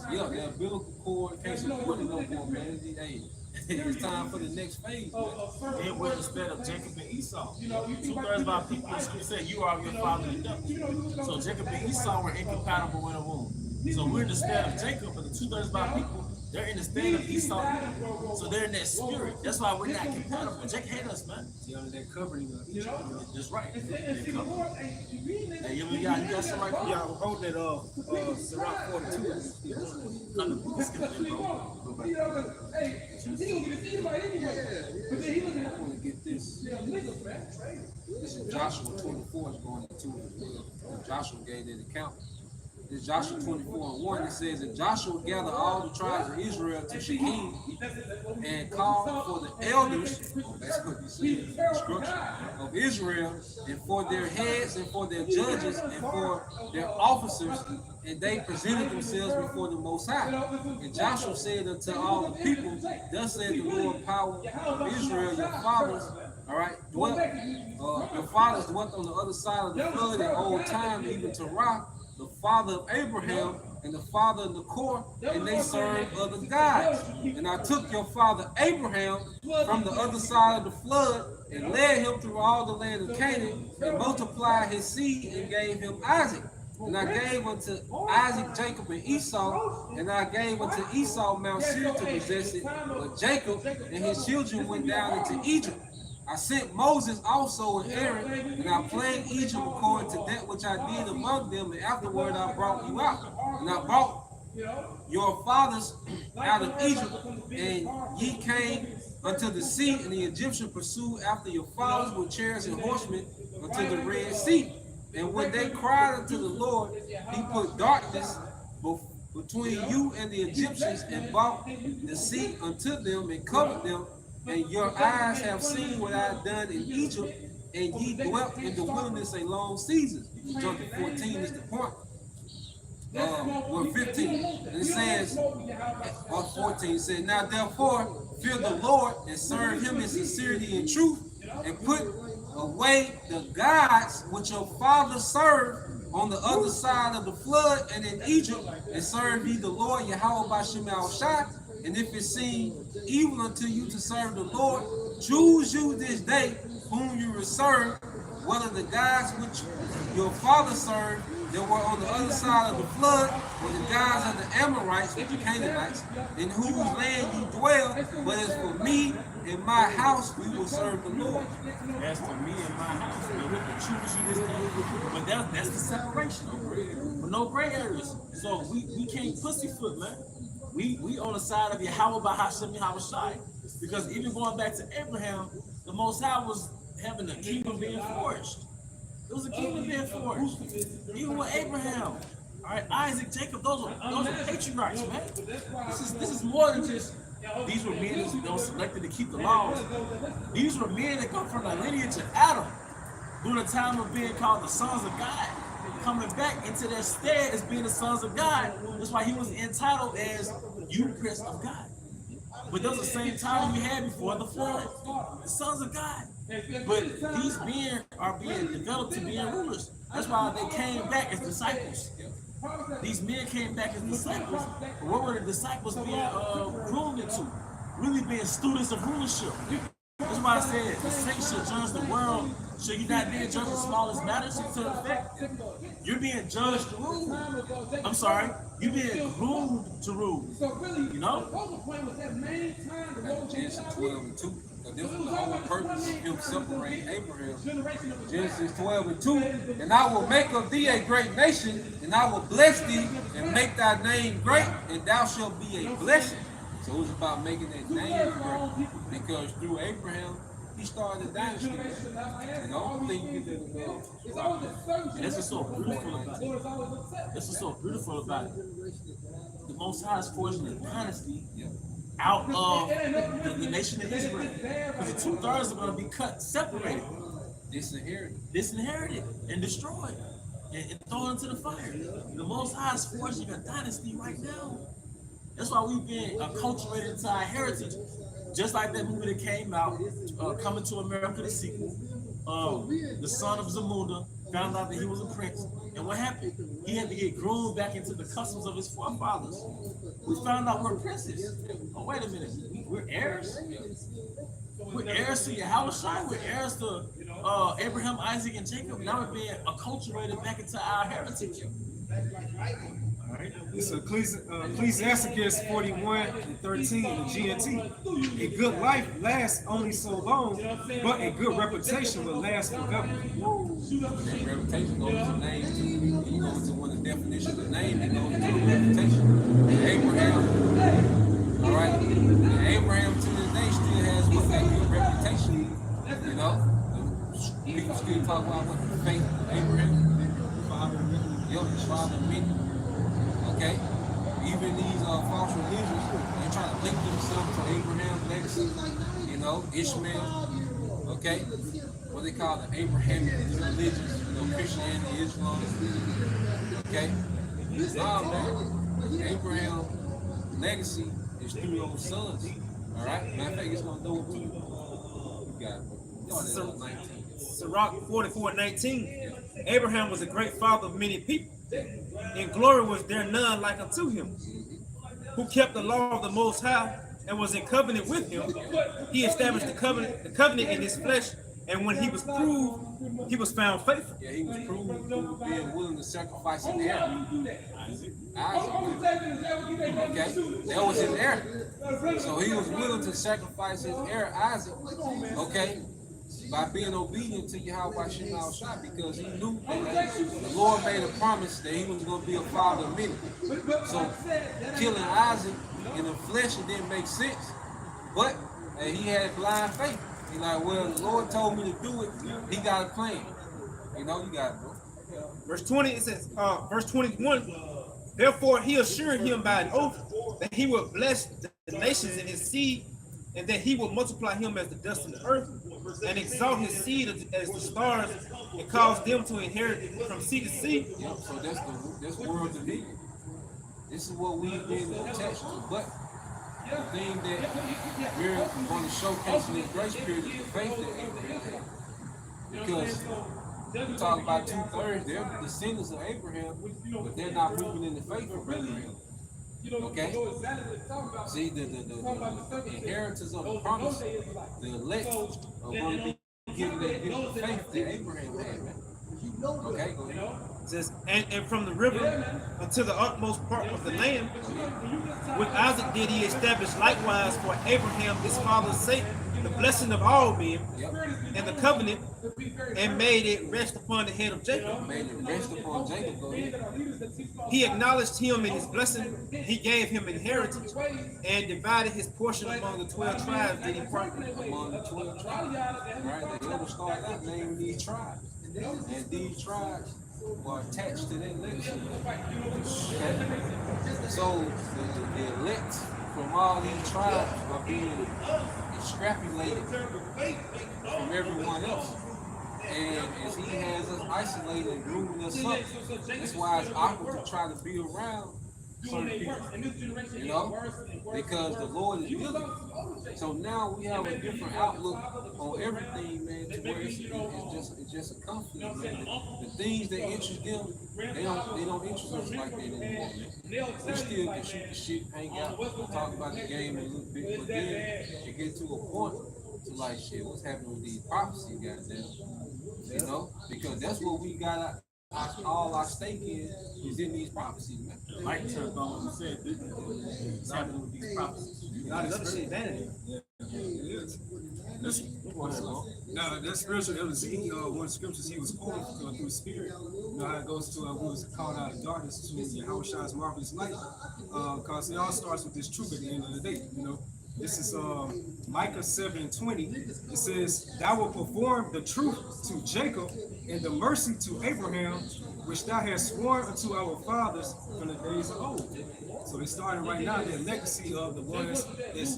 [SPEAKER 4] Yeah, that umbilical cord can't support it no more, man. Hey, it's time for the next phase.
[SPEAKER 2] It was instead of Jacob and Esau. 2/3 of our people said you are your father the devil. So Jacob and Esau were incompatible in a womb. So we're in the stead of Jacob, but the 2/3 of our people, they're in the stead of Esau. So they're in that spirit. That's why we're not compatible. Jacob hate us, man.
[SPEAKER 3] See, under that covering of each other.
[SPEAKER 2] That's right. Hey, you got some right?
[SPEAKER 5] Yeah, I'm holding it Sirach 42.
[SPEAKER 2] Let's get that, bro. Go back.
[SPEAKER 4] I want to get this. This is Joshua 24 is going into it. Joshua gave that account. This Joshua 24:1. It says, and Joshua gathered all the tribes of Israel to Shechem and called for the elders, that's what you see, the instruction of Israel, and for their heads and for their judges and for their officers, and they presented themselves before the Most High. And Joshua said unto all the people, thus said the Lord power of Israel, your fathers, all right, your fathers dwelt on the other side of the flood in old time, even to Terah, the father of Abraham and the father of Nachor, and they served other gods. And I took your father Abraham from the other side of the flood and led him through all the land of Canaan and multiplied his seed and gave him Isaac. And I gave unto Isaac, Jacob, and Esau, and I gave unto Esau Mount Seir to possess it, but Jacob and his children went down into Egypt. I sent Moses also and Aaron, and I plagued Egypt according to that which I did among them, and afterward I brought you out. And I brought your fathers out of Egypt, and ye came unto the sea, and the Egyptians pursued after your fathers with chariots and horsemen unto the Red Sea. And when they cried unto the Lord, he put darkness between you and the Egyptians, and brought the sea unto them, and covered them. And your eyes have seen what I have done in Egypt, and ye dwelt in the wilderness a long season. Jump to 14 is the point. Or 15. And it says, or 14 says, now therefore fear the Lord and serve him in sincerity and truth, and put away the gods which your fathers served on the other side of the flood and in Egypt, and serve ye the Lord Yahweh B'Shem Al-Shai. And if it seem evil unto you to serve the Lord, choose you this day whom you will serve, whether the gods which your father served that were on the other side of the flood, or the gods of the Amorites, or the Canaanites, in whose land you dwell. But as for me and my house, we will serve the Lord.
[SPEAKER 2] As for me and my house, we will choose you this day. But that's the separation, but no gray areas. So we can't pussyfoot, man. We on the side of Yahweh B'Hashem Yahushai, because even going back to Abraham, the Most High was having a kingdom being forged. It was a kingdom being forged. Even with Abraham, all right, Isaac, Jacob, those are patriarchs, man. This is more than just these were men that were selected to keep the laws. These were men that come from the lineage of Adam. during the time of being called the sons of God, coming back into their stead as being the sons of God. That's why he was entitled as Eucharist of God. But that was the same title we had before the flood, the sons of God. But these men are being developed to being rulers. That's why they came back as disciples. These men came back as disciples. What were the disciples being groomed into? Really being students of rulership. That's why I said the saints should judge the world. So you're not being judged the smallest matters to the effect. You're being judged to rule. I'm sorry, you're being groomed to rule. You know?
[SPEAKER 4] Genesis 12:2. So this was the whole purpose of him separating Abraham. Genesis 12:2. And I will make of thee a great nation, and I will bless thee and make thy name great, and thou shalt be a blessing. So it was about making that name great, because through Abraham, he started a dynasty. You know, I think you did
[SPEAKER 2] And this is so beautiful about it. This is so beautiful about it. The Most High is forging a dynasty out of the nation of Israel. Because the 2/3 are going to be cut, separated, disinherited, and destroyed, and thrown into the fire. The Most High is forging a dynasty right now. That's why we've been acculturated into our heritage. Just like that movie that came out, Coming to America, the sequel. The son of Zamunda found out that he was a prince. And what happened? He had to get groomed back into the customs of his forefathers. We found out we're princes. Oh, wait a minute. We're heirs? We're heirs to Yahushua. We're heirs to Abraham, Isaac, and Jacob. Now we're being acculturated back into our heritage.
[SPEAKER 3] It's Ecclesiasticus 41:13 in the GNT. A good life lasts only so long, but a good reputation will last forever.
[SPEAKER 4] That reputation goes to name too. When you go into one of the definitions of name, it goes to a reputation. And Abraham, all right, and Abraham to this day still has what that good reputation. You know, people still talk about what the faith of Abraham, his father of many. Okay, even these false religions, they're trying to link themselves to Abraham's legacy. You know, Ishmael. Okay, what they call the Abrahamic religions. You know, Christianity, Islam. Okay, no, man. Abraham's legacy is through those sons. All right, matter of fact, it's gonna do it too. You got it.
[SPEAKER 5] Sirach 44:19. Abraham was a great father of many people. In glory was there none like unto him, who kept the law of the Most High and was in covenant with him. He established the covenant in his flesh, and when he was proved, he was found faithful.
[SPEAKER 4] Yeah, he was proved through being willing to sacrifice an heir. Isaac. Okay, that was his heir. So he was willing to sacrifice his heir Isaac. Okay. By being obedient to Yahweh Shai, because he knew that the Lord made a promise that he was going to be a father of many. So killing Isaac in the flesh, it didn't make sense. But he had blind faith. He like, well, the Lord told me to do it. He got a plan. You know, you got it, bro.
[SPEAKER 5] Verse 20, it says, verse 21, therefore he assured him by an oath that he would bless the nations in his seed, and that he would multiply him as the dust of the earth, and exalt his seed as the stars, and cause them to inherit from sea to sea.
[SPEAKER 4] Yep, so that's world dominion. This is what we've been attached to. But the thing that we're going to showcase in this grace period is the faith that Abraham had. Because we talk about 2/3, they're the descendants of Abraham, but they're not moving in the faith of Abraham. Okay? See, the inheritance of the promise, the elect are going to be given that gift of faith that Abraham had, man. Okay, go ahead.
[SPEAKER 5] It says, and from the river unto the utmost part of the land, with Isaac did he establish likewise for Abraham his father's sake the blessing of all men, and the covenant, and made it rest upon the head of Jacob.
[SPEAKER 4] Made it rest upon Jacob, go ahead.
[SPEAKER 5] He acknowledged him in his blessing, he gave him inheritance, and divided his portion among the 12 tribes that he parted.
[SPEAKER 4] Among the 12 tribes. Right, the elder started out naming these tribes. And these tribes were attached to that legacy. Okay? So the elect from all these tribes are being extrapolated from everyone else. And as he has us isolated and grooming us up, that's why it's awkward to try to be around certain people. You know? Because the Lord is dealing. So now we have a different outlook on everything, man, to where it's just a conflict, man. The things that interest them, they don't interest us like that anymore, man. We still can shoot the shit, hang out, talk about the game a little bit, but then it gets to a point to like, shit, what's happening with these prophecies, goddamn? You know? Because that's what we got all our stake in is in these prophecies, man.
[SPEAKER 2] Like touched on what you said, it's happening with these prophecies.
[SPEAKER 5] God is other shit vanity.
[SPEAKER 3] Now that spiritual Ezekiel, one of the scriptures he was quoting through the spirit. You know how it goes to we was called out of darkness to Yahushua's marvelous light. Because it all starts with this truth at the end of the day. You know, this is Micah 7:20. It says, "Thou wilt perform the truth to Jacob and the mercy to Abraham, which thou hast sworn unto our fathers from the days of old." So they starting right now the legacy of the ones that's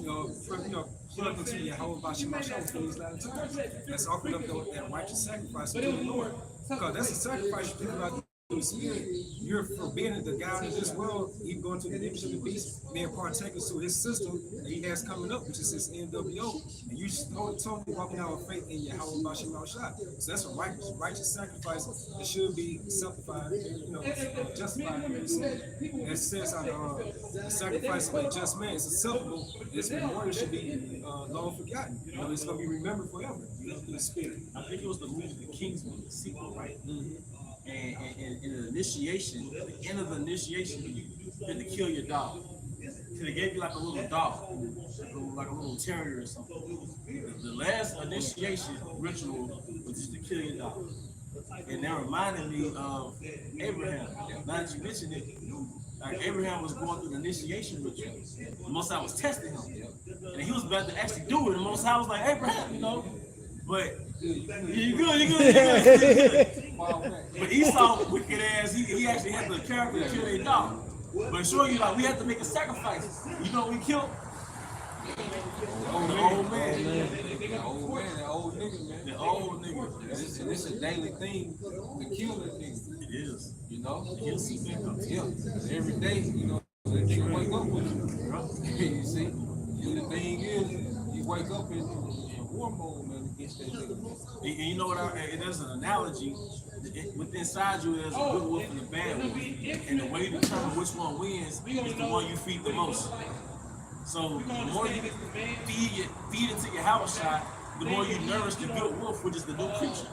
[SPEAKER 3] plugged into Yahweh Bashim Mashal for these latter times. That's offered up that righteous sacrifice to the Lord. Because that's a sacrifice you think about the spirit. You're forbidden the God of this world, even going to the image of the beast, being partakers to his system that he has coming up, which is his NWO. And you just totally walking out with faith in Yahweh Bashim Mashal. So that's a righteous sacrifice that should be sanctified, justified. It says the sacrifice of a just man is acceptable. Its reward should be long forgotten. It's going to be remembered forever. In the spirit.
[SPEAKER 2] I think it was the movie The Kingsman, the sequel, right? And in the initiation, at the end of the initiation, you had to kill your dog. So they gave you like a little dog, like a little terrier or something. The last initiation ritual was just to kill your dog. And that reminded me of Abraham. Now that you mentioned it, like Abraham was going through the initiation ritual. The Most High was testing him. And he was about to actually do it. And the Most High was like, Abraham, but you good. But Esau, wicked ass, he actually had the character to kill a dog. But sure, we had to make a sacrifice. You know what we killed? The old man.
[SPEAKER 4] The old nigga, man.
[SPEAKER 2] The old nigga.
[SPEAKER 4] This is a daily thing to kill that nigga.
[SPEAKER 2] It is.
[SPEAKER 4] You know?
[SPEAKER 2] You'll see that.
[SPEAKER 4] Yeah. Every day, the nigga wake up with you. You see? And the thing is, you wake up in war mode, man, against that nigga.
[SPEAKER 2] And you know what? There's an analogy. Within inside you, there's a good wolf and a bad wolf. And the way to determine which one wins is the one you feed the most. So the more you feed into your house shot, the more you nourish the good wolf, which is the new creature,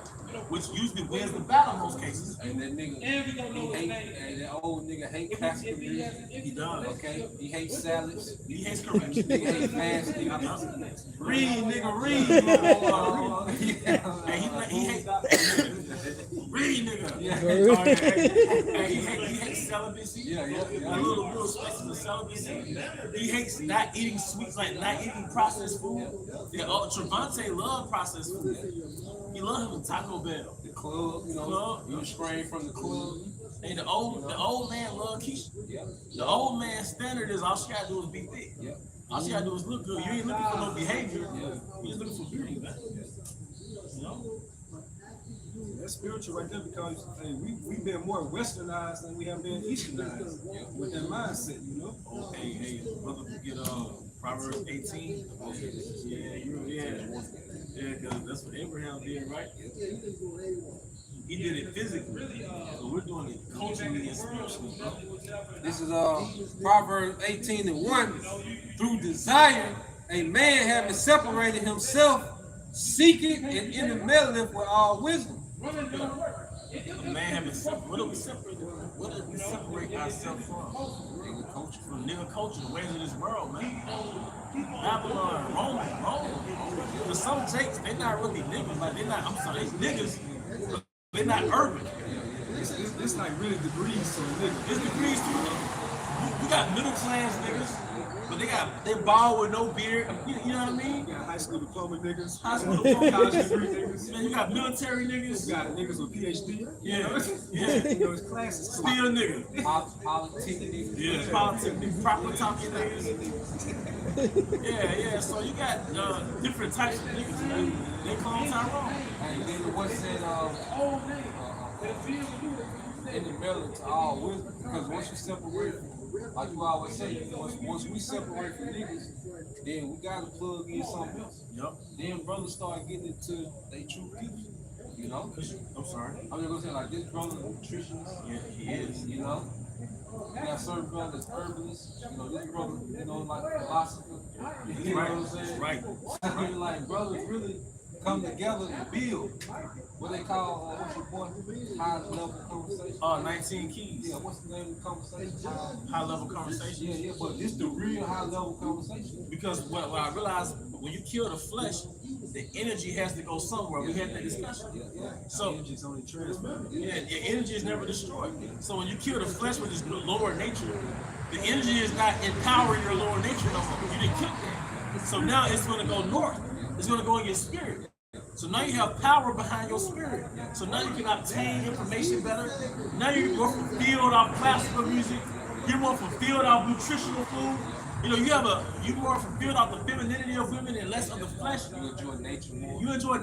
[SPEAKER 2] which usually wins the battle in most cases.
[SPEAKER 4] And that nigga, that old nigga hate classical music.
[SPEAKER 2] He does.
[SPEAKER 4] Okay? He hates salads.
[SPEAKER 2] He hates correction.
[SPEAKER 4] He hates fasting.
[SPEAKER 2] Read, nigga, read. He hates read, nigga. He hates celibacy.
[SPEAKER 4] Yeah.
[SPEAKER 2] A little real spaces of celibacy. He hates not eating sweets, like not eating processed food. Yeah, Trevante loved processed food. He loved him in Taco Bell.
[SPEAKER 4] The club, you strain from the club.
[SPEAKER 2] And the old man loved Keisha.
[SPEAKER 4] Yeah.
[SPEAKER 2] The old man standard is all she gotta do is be thick.
[SPEAKER 4] Yeah.
[SPEAKER 2] All she gotta do is look good. You ain't looking for no behavior. You're just looking for beauty, man. You know?
[SPEAKER 3] That's spiritual right there because we've been more westernized than we have been easternized with that mindset,
[SPEAKER 2] Oh, hey, brother, get Proverbs 18. Yeah, because that's what Abraham did, right? He did it physically, so we're doing it culturally and spiritually, bro.
[SPEAKER 4] This is Proverbs 18:1. Through desire, a man having separated himself, seeketh and intermeddleth with all wisdom.
[SPEAKER 2] A man having separated. What do we separate? What do we separate ourselves from? Nigga culture. From nigga culture, the ways of this world, man. Babylon, Rome. Because some Jakes, they're not really niggas. Like they niggas, but they're not urban.
[SPEAKER 3] It's like really degrees to a nigga.
[SPEAKER 2] It's degrees to a nigga. We got middle class niggas, but they ball with no beard. You know what I mean?
[SPEAKER 3] You got high school diploma niggas,
[SPEAKER 2] High school diploma
[SPEAKER 3] college
[SPEAKER 2] niggas.
[SPEAKER 3] degree niggas.
[SPEAKER 2] Man, you got military niggas.
[SPEAKER 3] You got niggas with PhD.
[SPEAKER 2] Yeah,
[SPEAKER 3] You know,
[SPEAKER 2] yeah.
[SPEAKER 3] you know, it's classes.
[SPEAKER 2] Still niggas.
[SPEAKER 4] Politics.
[SPEAKER 2] Yeah, politics, proper talking niggas. Yeah. So you got different types of niggas, man. They call Tyrone.
[SPEAKER 4] And then what's that? In the middle to all wisdom, because once you separate, like you always say, once we separate from niggas, then we gotta plug in something else.
[SPEAKER 2] Yep.
[SPEAKER 4] Then brothers start getting into they true people. You know?
[SPEAKER 2] I'm sorry.
[SPEAKER 4] I'm just gonna say like this brother nutritionist.
[SPEAKER 2] Yeah, he is.
[SPEAKER 4] You know? We got certain brothers herbalists. You know, this brother, you know, like philosopher. You know what I'm saying?
[SPEAKER 2] Right.
[SPEAKER 4] Like brothers really come together and build what they call what's your point? High level conversation.
[SPEAKER 2] 19 keys.
[SPEAKER 4] Yeah, what's the name of the conversation?
[SPEAKER 2] High level conversation.
[SPEAKER 4] Yeah, but this the real high level conversation.
[SPEAKER 2] Because what I realized, when you kill the flesh, the energy has to go somewhere. We had that discussion. So
[SPEAKER 3] It's only transfer.
[SPEAKER 2] yeah, your energy is never destroyed. So when you kill the flesh with this lower nature, the energy is not empowering your lower nature no more. You didn't kill that. So now it's going to go north. It's going to go in your spirit. So now you have power behind your spirit. So now you can obtain information better. Now you're more fulfilled off classical music. You're more fulfilled off nutritional food. You know, you're more fulfilled off the femininity of women and less of the flesh.
[SPEAKER 4] You enjoy nature more.
[SPEAKER 2] You enjoy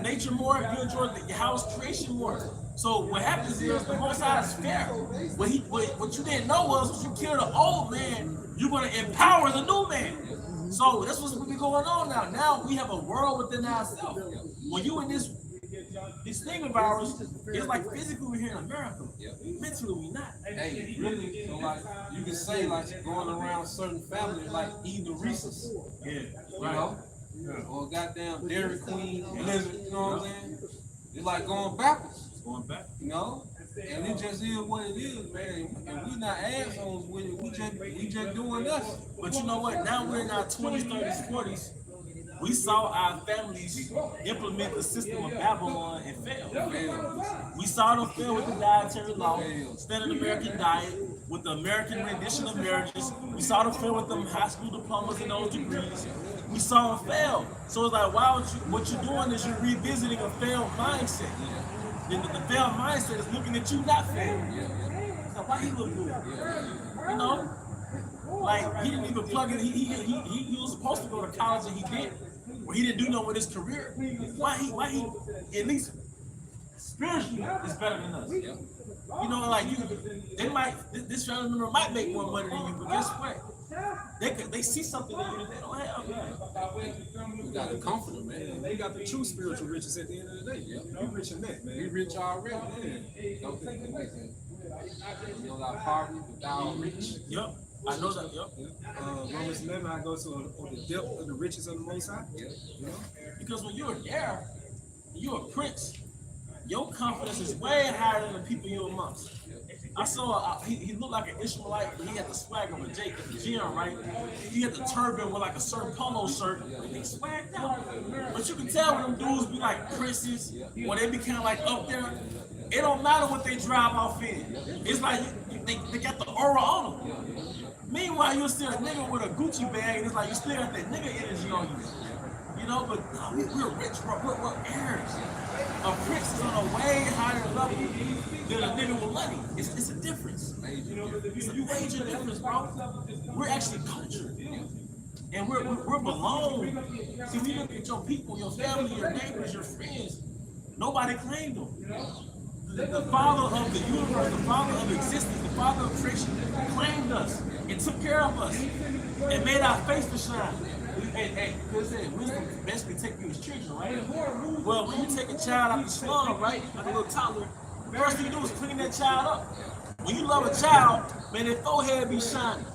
[SPEAKER 2] nature more. You enjoy your house creation more. So what happens is the Most High is fair. What you didn't know was when you kill the old man, you're going to empower the new man. So that's what's been going on now. Now we have a world within ourselves. When you in this demon virus, it's like physically we're here in America. Mentally we not.
[SPEAKER 4] Hey, really, so like you can say like going around certain families like eating the Reese's.
[SPEAKER 2] Yeah,
[SPEAKER 4] You know? Or goddamn Dairy Queen, Blizzard, you know what I'm saying? It's like going backwards.
[SPEAKER 2] Going back.
[SPEAKER 4] You know? And it just is what it is, man. And we not assholes with it. We just doing us.
[SPEAKER 2] But you know what? Now we're in our 20s, 30s, 40s. We saw our families implement the system of Babylon and fail. We saw them fail with the dietary law, standard American diet, with the American rendition of marriages. We saw them fail with them high school diplomas and those degrees. We saw them fail. So it's like, why would you? What you're doing is you're revisiting a failed mindset. The failed mindset is looking at you not failed. So why he look good? You know, like he didn't even plug in. He was supposed to go to college and he didn't. Or he didn't do nothing with his career. Why he at least spiritually is better than us. You know, like this family member might make more money than you, but guess what? They see something in you that they don't have.
[SPEAKER 4] We got to comfort them, man.
[SPEAKER 3] They got the true spiritual riches at the end of the day. You rich in that,
[SPEAKER 4] We
[SPEAKER 3] man.
[SPEAKER 4] rich already. Don't think that we you know, our poverty, but thou art rich.
[SPEAKER 2] Yep, I know that. Yep.
[SPEAKER 3] Romans 11, I go to on the depth of the riches of the Most High. You know?
[SPEAKER 2] Because when you're there, you're a prince. Your confidence is way higher than the people you're amongst. I saw he looked like an Ishmaelite, but he had the swag of a Jake at the gym, right? He had the turban with like a certain polo shirt, and he swagged out. But you can tell when them dudes be like princes, when they be kind of like up there. It don't matter what they drive off in. It's like they got the aura on them. Meanwhile, you'll see a nigga with a Gucci bag, and it's like you still got that nigga energy on you. You know, but no, we're rich, bro. We're heirs. A prince is on a way higher level than a nigga with money. It's a difference. It's a major difference, bro. We're actually cultured. And we're belong. See, when you look at your people, your family, your neighbors, your friends, nobody claimed them. The father of the universe, the father of existence, the father of creation claimed us and took care of us and made our face to shine. And because wisdom basically take you as children, right? Well, when you take a child out the slum, right, like a little toddler, the first thing you do is clean that child up. When you love a child, man, their forehead be shining.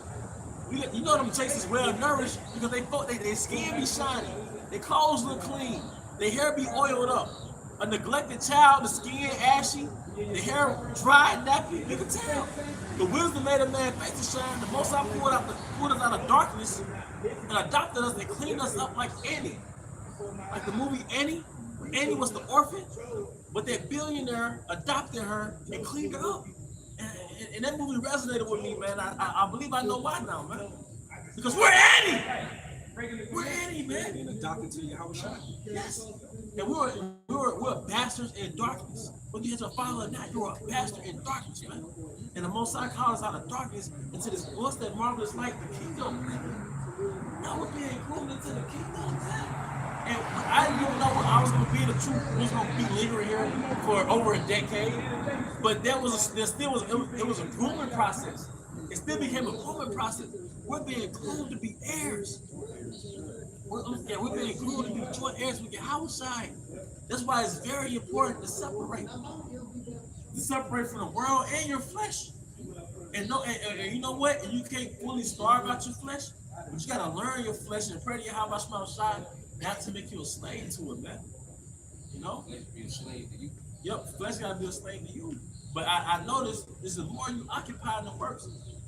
[SPEAKER 2] You know them chicks is well nourished because their skin be shining, their clothes look clean, their hair be oiled up. A neglected child, the skin ashy, the hair dry, nappy, you can tell. The wisdom made a man face to shine. The Most High pulled us out of darkness and adopted us and cleaned us up like Annie. Like the movie Annie. Annie was the orphan, but that billionaire adopted her and cleaned her up and that movie resonated with me, man. I believe I know why now, man. Because we're Annie. We're Annie, man.
[SPEAKER 3] Being adopted to Yahushua.
[SPEAKER 2] Yes. And we're bastards in darkness. Whether you're a father or not, you're a bastard in darkness, man. And the Most High called us out of darkness into this what's that marvelous light, the kingdom. Now we're being included into the kingdom, man. And I didn't even know I was gonna be the truth. We was gonna be lingering here for over a decade. But it was a improvement process. It still became an improvement process. We're being included to be heirs. We're being included to be joint heirs with Yahushua. That's why it's very important to separate. To separate from the world and your flesh. And you know what? And you can't fully starve out your flesh, but you gotta learn your flesh and pray to Yahushua not to make you a slave to it, man. You know?
[SPEAKER 4] Flesh be a slave to you.
[SPEAKER 2] Yep, flesh gotta be a slave to you. But I noticed is the more you occupy in the works,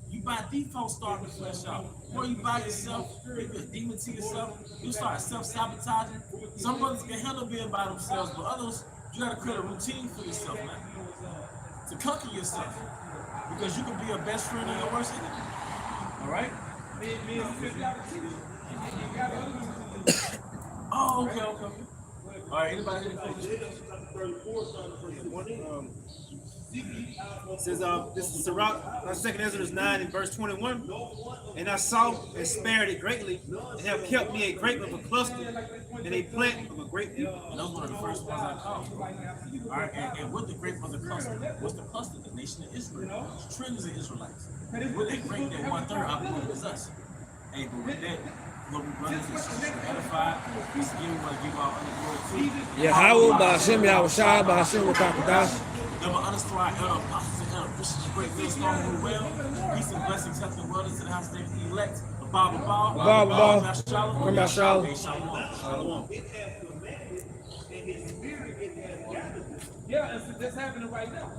[SPEAKER 2] you by default starve the flesh out. The more you by yourself, you be a demon to yourself, you start self-sabotaging. Some brothers can handle being by themselves, but others, you gotta create a routine for yourself, man. To conquer yourself. Because you can be your best friend and your worst enemy. Alright? Oh, okay. Alright, anybody here?
[SPEAKER 5] Says this is Sirach, 2nd Ezra 9 in verse 21. And I saw and spared it greatly, and have kept me a grape of a cluster, and a plant of a great people.
[SPEAKER 2] And those were the first ones I called. All right, and with the grape of the cluster, what's the cluster? The nation of Israel. It's trillions of Israelites. With that grape, that 1/3, I believe is us. Hey, but with that, what we brothers and sisters are edified, we still want to give our honor glory to
[SPEAKER 6] Yahweh, Ba'ashem, Yahushua, Ba'ashem, Wakakadash.
[SPEAKER 2] Give an honor to our elder apostles and elder bishops, great millstone who well. Peace and blessings, health and wellness to the house of the elect. Baba.
[SPEAKER 6] Shalom.
[SPEAKER 2] Shalom.
[SPEAKER 1] Yeah, that's happening right now.